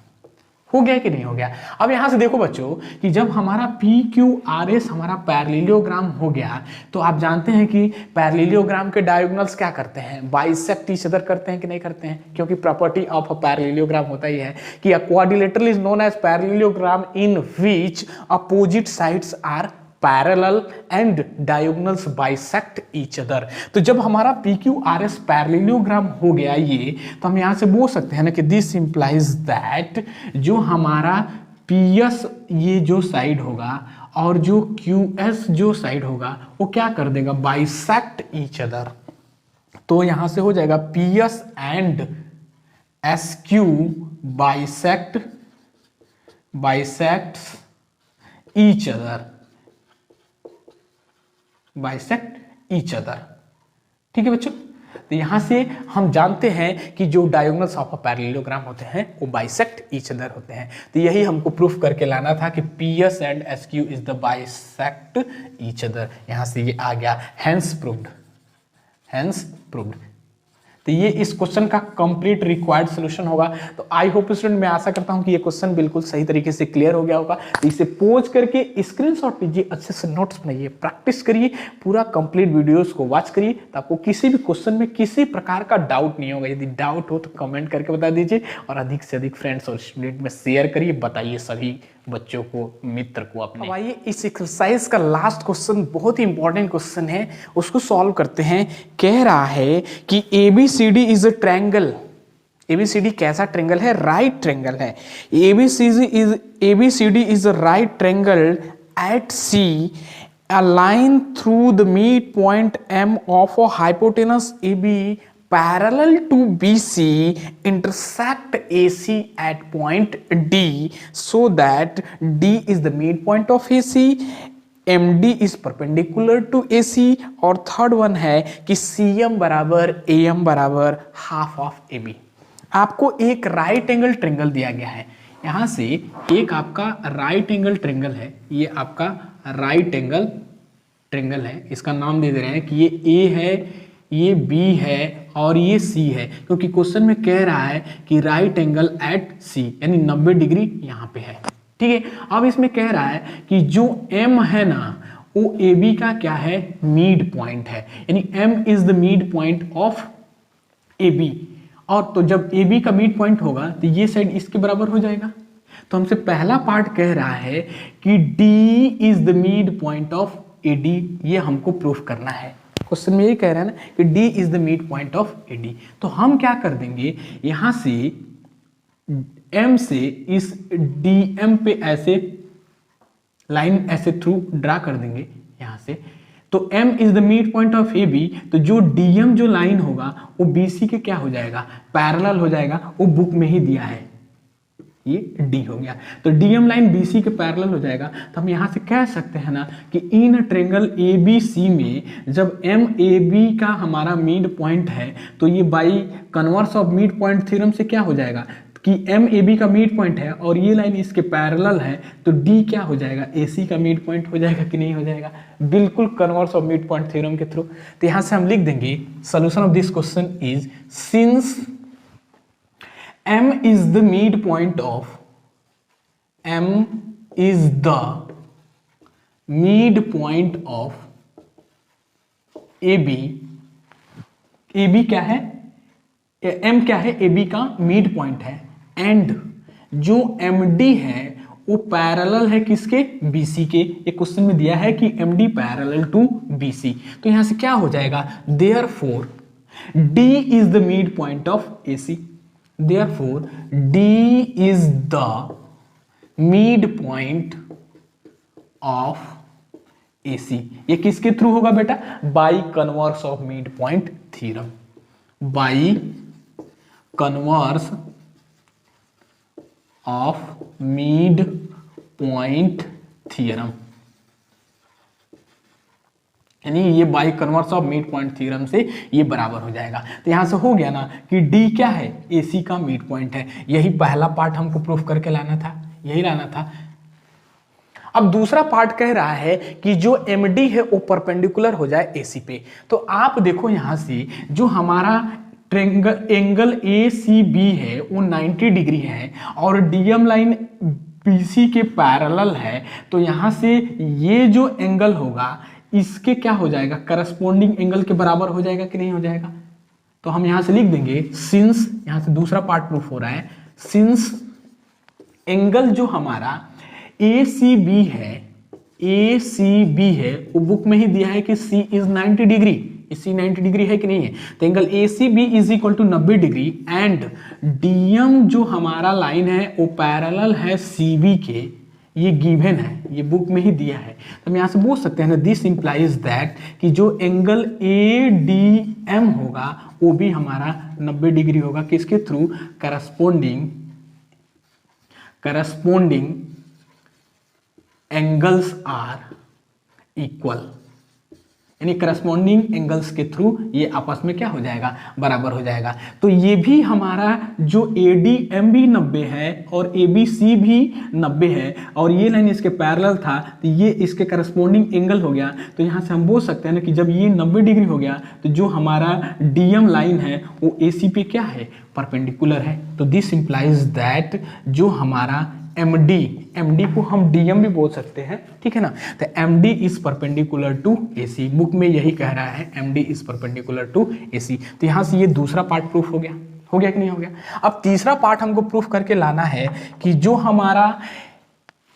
हो गया कि नहीं हो गया? अब यहां से देखो बच्चों कि जब हमारा PQRS हमारा पैरेललोग्राम हो गया, तो आप जानते हैं कि पैरेललोग्राम के डायगोनल्स क्या करते हैं? बाइसेक्ट ईच अदर करते हैं कि नहीं करते हैं? क्योंकि प्रॉपर्टी ऑफ अ पैरेललोग्राम होता ही है कि a quadrilateral is known as parallelogram in which opposite sides are parallel and diagonals bisect each other. तो जब हमारा PQRS पैरेललोग्राम हो गया ये, तो हम यहां से बोल सकते हैं ना कि दिस इंप्लाइज दैट जो हमारा PS ये जो साइड होगा और जो QS जो साइड होगा वो क्या कर देगा? Bisect each other. तो यहां से हो जाएगा PS and SQ bisect each other, bisect each other, ठीक है बच्चों। तो यहां से हम जानते हैं कि जो डायगोनल्स ऑफ अ पैरेललोग्राम होते हैं वो बाइसेक्ट ईच अदर होते हैं। तो यही हमको प्रूफ करके लाना था कि PS and SQ is the bisect each other. यहां से ये आ गया, हेंस प्रूव्ड। तो ये इस क्वेश्चन का कंप्लीट रिक्वायर्ड सॉल्यूशन होगा। तो आई होप स्टूडेंट, मैं आशा करता हूं कि ये क्वेश्चन बिल्कुल सही तरीके से क्लियर हो गया होगा। तो इसे पोज करके स्क्रीनशॉट लीजिए, अच्छे से नोट्स बनाइए, प्रैक्टिस करिए, पूरा कंप्लीट वीडियोस को वॉच करिए, तो आपको किसी भी क्वेश्चन में किसी प्रकार का डाउट नहीं होगा। यदि डाउट हो तो कमेंट करके बता दीजिए और अधिक से अधिक फ्रेंड्स और स्टूडेंट में शेयर करिए, बताइए सभी बच्चों को, मित्र को अपने। अब आइए इस एक्सरसाइज का लास्ट क्वेश्चन, बहुत ही इंपॉर्टेंट क्वेश्चन है, उसको सॉल्व करते हैं। कह रहा है कि ABCD is a triangle. ABCD कैसा ट्रायंगल है? राइट ट्रायंगल है। ABCD is a right triangle eight C, a line through the midpoint M of a hypotenuse AB parallel to BC intersect AC at point D, so that D is the midpoint of AC, MD is perpendicular to AC, और third one है कि CM बराबर AM बराबर half of AB। आपको एक right angle triangle दिया गया है। यहां से एक आपका राइट एंगल ट्रायंगल है, ये आपका राइट एंगल ट्रायंगल है, इसका नाम दे दे रहे हैं कि ये A है, ये B है और ये C है, क्योंकि क्वेश्चन में कह रहा है कि राइट एंगल एट C, यानी 90 डिग्री यहां पे है, ठीक है। अब इसमें कह रहा है कि जो M है ना वो AB का क्या है? मिड पॉइंट है, यानी M is the mid point of AB। और तो जब AB का मिड पॉइंट होगा तो ये साइड इसके बराबर हो जाएगा। तो हमसे पहला पार्ट कह रहा है कि D is the mid point of AD, ये हमको प्रूफ करना है। क्वेश्चन में यही कह रहा है ना कि D is the mid point of AD। तो हम क्या कर देंगे, यहां से M से इस DM पे ऐसे लाइन ऐसे थ्रू ड्रा कर देंगे यहां से। तो M is the mid point of AB, तो जो DM जो लाइन होगा वो BC के क्या हो जाएगा? पैरेलल हो जाएगा, वो बुक में ही दिया है, ये D हो गया। तो DM लाइन BC के पैरेलल हो जाएगा। तो हम यहां से कह सकते हैं ना कि इन ट्रायंगल ABC में जब MAB का हमारा मिड पॉइंट है, तो ये by converse of mid point theorem से क्या हो जाएगा कि MAB का मिड पॉइंट है और ये लाइन इसके पैरेलल है, तो D क्या हो जाएगा? AC का मिड पॉइंट हो जाएगा कि नहीं हो जाएगा? बिल्कुल converse of mid point theorem के थ्रू। तो यहां से हम लिख देंगे solution of this question is, since M is the midpoint of AB, AB क्या है? M क्या है? AB का मिड पॉइंट है, एंड जो MD है वो पैरेलल है किसके? BC के। ये क्वेश्चन में दिया है कि MD पैरेलल टू BC। तो यहां से क्या हो जाएगा? Therefore D is the midpoint of AC, therefore D is the mid point of AC। ये किसके थ्रू होगा बेटा? By converse of mid point theorem, by converse of mid point theorem, यानी ये by converse of mid point theorem से ये बराबर हो जाएगा। तो यहां से हो गया ना कि D क्या है? AC का मिड पॉइंट है। यही पहला पार्ट हमको प्रूफ करके लाना था, यही लाना था। अब दूसरा पार्ट कह रहा है कि जो MD है वो परपेंडिकुलर हो जाए AC पे। तो आप देखो यहां से जो हमारा एंगल ACB है वो 90 डिग्री है और DM लाइन BC के पैरेलल है। तो यहां से ये जो एंगल होगा इसके क्या हो जाएगा? करस्पॉन्डिंग एंगल के बराबर हो जाएगा कि नहीं हो जाएगा? तो हम यहां से लिख देंगे सिंस, यहां से दूसरा पार्ट प्रूफ हो रहा है, सिंस एंगल जो हमारा ACB है वो बुक में ही दिया है कि C is 90 degree, C 90 degree है कि नहीं है? तो angle ACB is equal to 90 degree and DM जो हमारा लाइन है वो पैरेलल है CB के, ये गिवन है, ये बुक में ही दिया है। तो हम यहां से बोल सकते हैं ना, दिस इंप्लाइज दैट कि जो एंगल ADM होगा वो भी हमारा 90 डिग्री होगा, किसके through? Corresponding angles are equal, यानी करस्पॉन्डिंग एंगल्स के थ्रू ये आपस में क्या हो जाएगा? बराबर हो जाएगा। तो ये भी हमारा जो ADM भी 90 है और ABC भी 90 है और ये लाइन इसके पैरेलल था, तो ये इसके करस्पॉन्डिंग एंगल हो गया। तो यहाँ से हम बोल सकते हैं ना कि जब ये 90 डिग्री हो गया तो जो हमारा DM लाइन है वो AC पे क्या है? परपेंडिकुलर है। तो दिस इंप्लाइज दैट जो हमारा MD को हम DM भी बोल सकते हैं, ठीक है ना? तो MD is perpendicular to AC, book में यही कह रहा है MD is perpendicular to AC। तो यहां से ये दूसरा पार्ट प्रूफ हो गया कि नहीं हो गया? अब तीसरा पार्ट हमको प्रूफ करके लाना है कि जो हमारा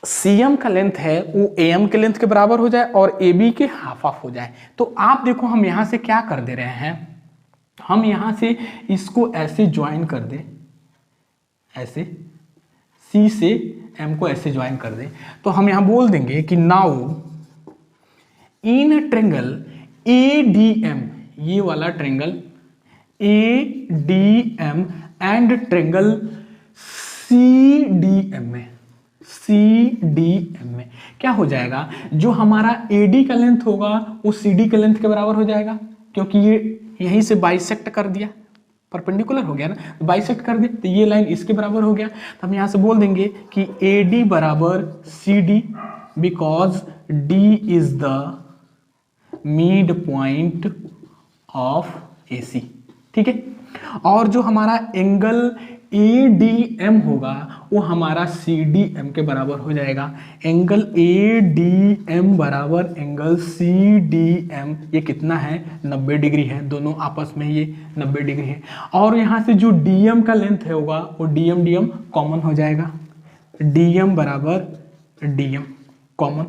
CM का लेंथ है वो AM के लेंथ के बराबर हो जाए और AB के हाफ ऑफ हो जाए। तो आप देखो हम यहां से क्या कर दे रहे हैं, हम यहां से इसको ऐसे ज्वाइन कर दे, ऐसे C से M को ऐसे ज्वाइन कर दे। तो हम यहां बोल देंगे कि नाउ इन ट्रेंगल ADM, ये वाला triangle ADM and triangle CDM में क्या हो जाएगा? जो हमारा AD का लेंथ होगा वो CD के लेंथ के बराबर हो जाएगा, क्योंकि ये यहीं से बाइसेक्ट कर दिया, परपेंडिकुलर हो गया ना, तो बाइसेक्ट कर दे तो ये लाइन इसके बराबर हो गया। तो हम यहां से बोल देंगे कि AD बराबर CD because D is the mid point of AC, ठीक है? और जो हमारा एंगल ADM होगा वो हमारा CDM के बराबर हो जाएगा। एंगल ADM बराबर एंगल CDM, ये कितना है? 90 डिग्री है, दोनों आपस में ये 90 डिग्री है। और यहाँ से जो DM का लेंथ होगा वो DM कॉमन हो जाएगा, DM बराबर DM कॉमन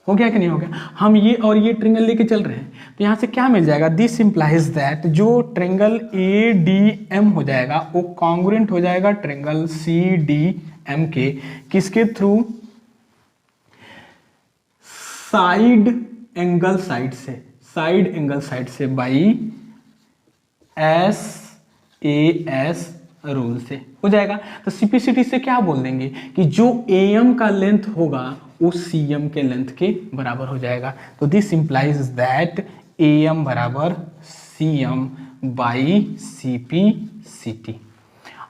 हो गया कि नहीं हो गया? हम ये और ये ट्रेंगल लेके चल रहे हैं तो यहाँ से क्या मिल जाएगा? दिस इंप्लाइज दैट जो ट्रेंगल ADM हो जाएगा वो कॉन्ग्रुएंट हो जाएगा ट्रेंगल CDM के, किसके थ्रू? साइड एंगल साइड से बाई SAS रूल से हो जाएगा। तो CPCT से क्या बोल देंगे कि जो AM का लेंथ होगा वो CM के लेंथ के बराबर हो जाएगा। तो दिस इंप्लाइज दैट AM बराबर CM बाई CPCT।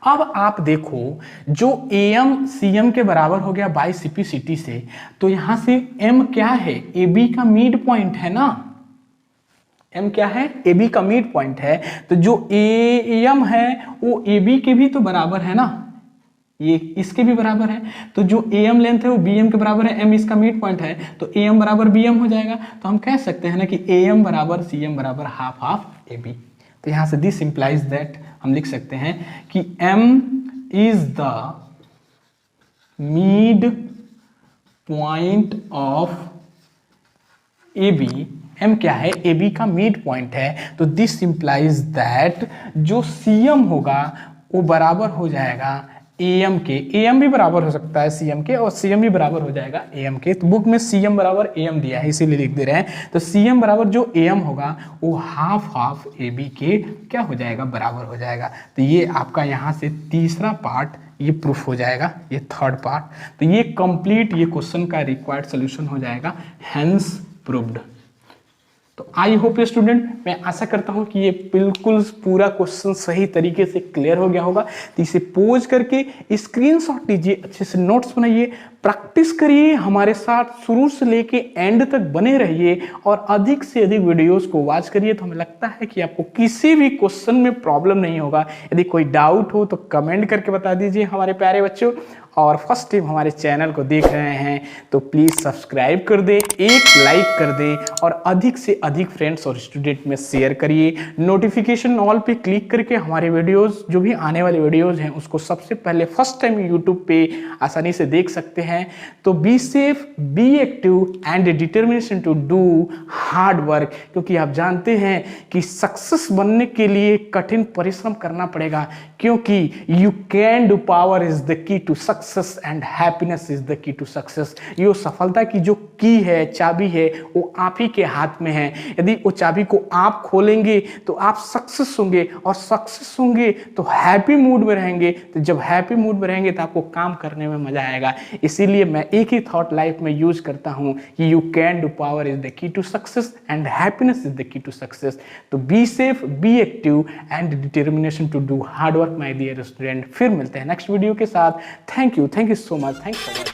अब आप देखो जो AM CM के बराबर हो गया बाई CPCT से, तो यहां से M क्या है? AB का मिड पॉइंट है ना, M क्या है? AB का मिड पॉइंट है। तो जो AM है वो AB के भी तो बराबर है ना, ये इसके भी बराबर है। तो जो AM लेंथ है वो BM के बराबर है, M इसका मिड पॉइंट है, तो AM बराबर BM हो जाएगा। तो हम कह सकते हैं ना कि AM बराबर CM बराबर हाफ ऑफ AB। तो यहां से दिस इंप्लाइज दैट हम लिख सकते हैं कि M is the mid point of AB। M क्या है? AB का मिड पॉइंट है। तो दिस इंप्लाइज दैट जो CM होगा वो बराबर हो जाएगा एम के, एम भी बराबर हो सकता है सी एम के, और सी एम भी बराबर हो जाएगा ए एम के। तो बुक में सी एम बराबर ए एम दिया है, इसीलिए लिख दे रहे हैं। तो सी एम बराबर जो ए एम होगा वो हाफ ए बी के क्या हो जाएगा, बराबर हो जाएगा। तो ये आपका यहाँ से तीसरा पार्ट ये प्रूफ हो जाएगा, ये थर्ड पार्ट। तो ये कंप्लीट ये क्वेश्चन का रिक्वायर्ड सोल्यूशन हो जाएगा, हेंस प्रूव्ड। तो आई होप स्टूडेंट, मैं आशा करता हूं कि ये बिल्कुल पूरा क्वेश्चन सही तरीके से क्लियर हो गया होगा। तो इसे पोज करके स्क्रीनशॉट लीजिए, अच्छे से नोट्स बनाइए, प्रैक्टिस करिए, हमारे साथ शुरू से लेके एंड तक बने रहिए और अधिक से अधिक वीडियोस को वॉच करिए। तो हमें लगता है कि आपको किसी भी क्वेश्चन में प्रॉब्लम नहीं होगा। यदि कोई डाउट हो तो कमेंट करके बता दीजिए हमारे प्यारे बच्चों। और फर्स्ट टाइम हमारे चैनल को देख रहे हैं तो प्लीज़ सब्सक्राइब कर दें, एक लाइक कर दें और अधिक से अधिक फ्रेंड्स और स्टूडेंट में शेयर करिए। नोटिफिकेशन ऑल पे क्लिक करके हमारे वीडियोस जो भी आने वाले वीडियोस हैं उसको सबसे पहले फर्स्ट टाइम यूट्यूब पे आसानी से देख सकते हैं। तो be safe, be active and determination to do hard work, क्योंकि आप जानते हैं कि सक्सेस बनने के लिए कठिन परिश्रम करना पड़ेगा, क्योंकि you can do, power is the key to success and happiness is the key to success. ये सफलता की जो की है, चाबी है, वो आप ही के हाथ में है। यदि वो चाबी को आप खोलेंगे तो आप सक्सेस होंगे, और सक्सेस होंगे तो हैप्पी मूड में रहेंगे। तो जब हैप्पी मूड में रहेंगे तो आपको काम करने में मजा आएगा। इसीलिए मैं एक ही थॉट लाइफ में यूज करता हूं कि you can do, power is the key to success and happiness is the key to success. तो be safe, be active and determination to do hard work my dear student. फिर मिलते हैं next video के साथ। Thank you so much, thanks for watching.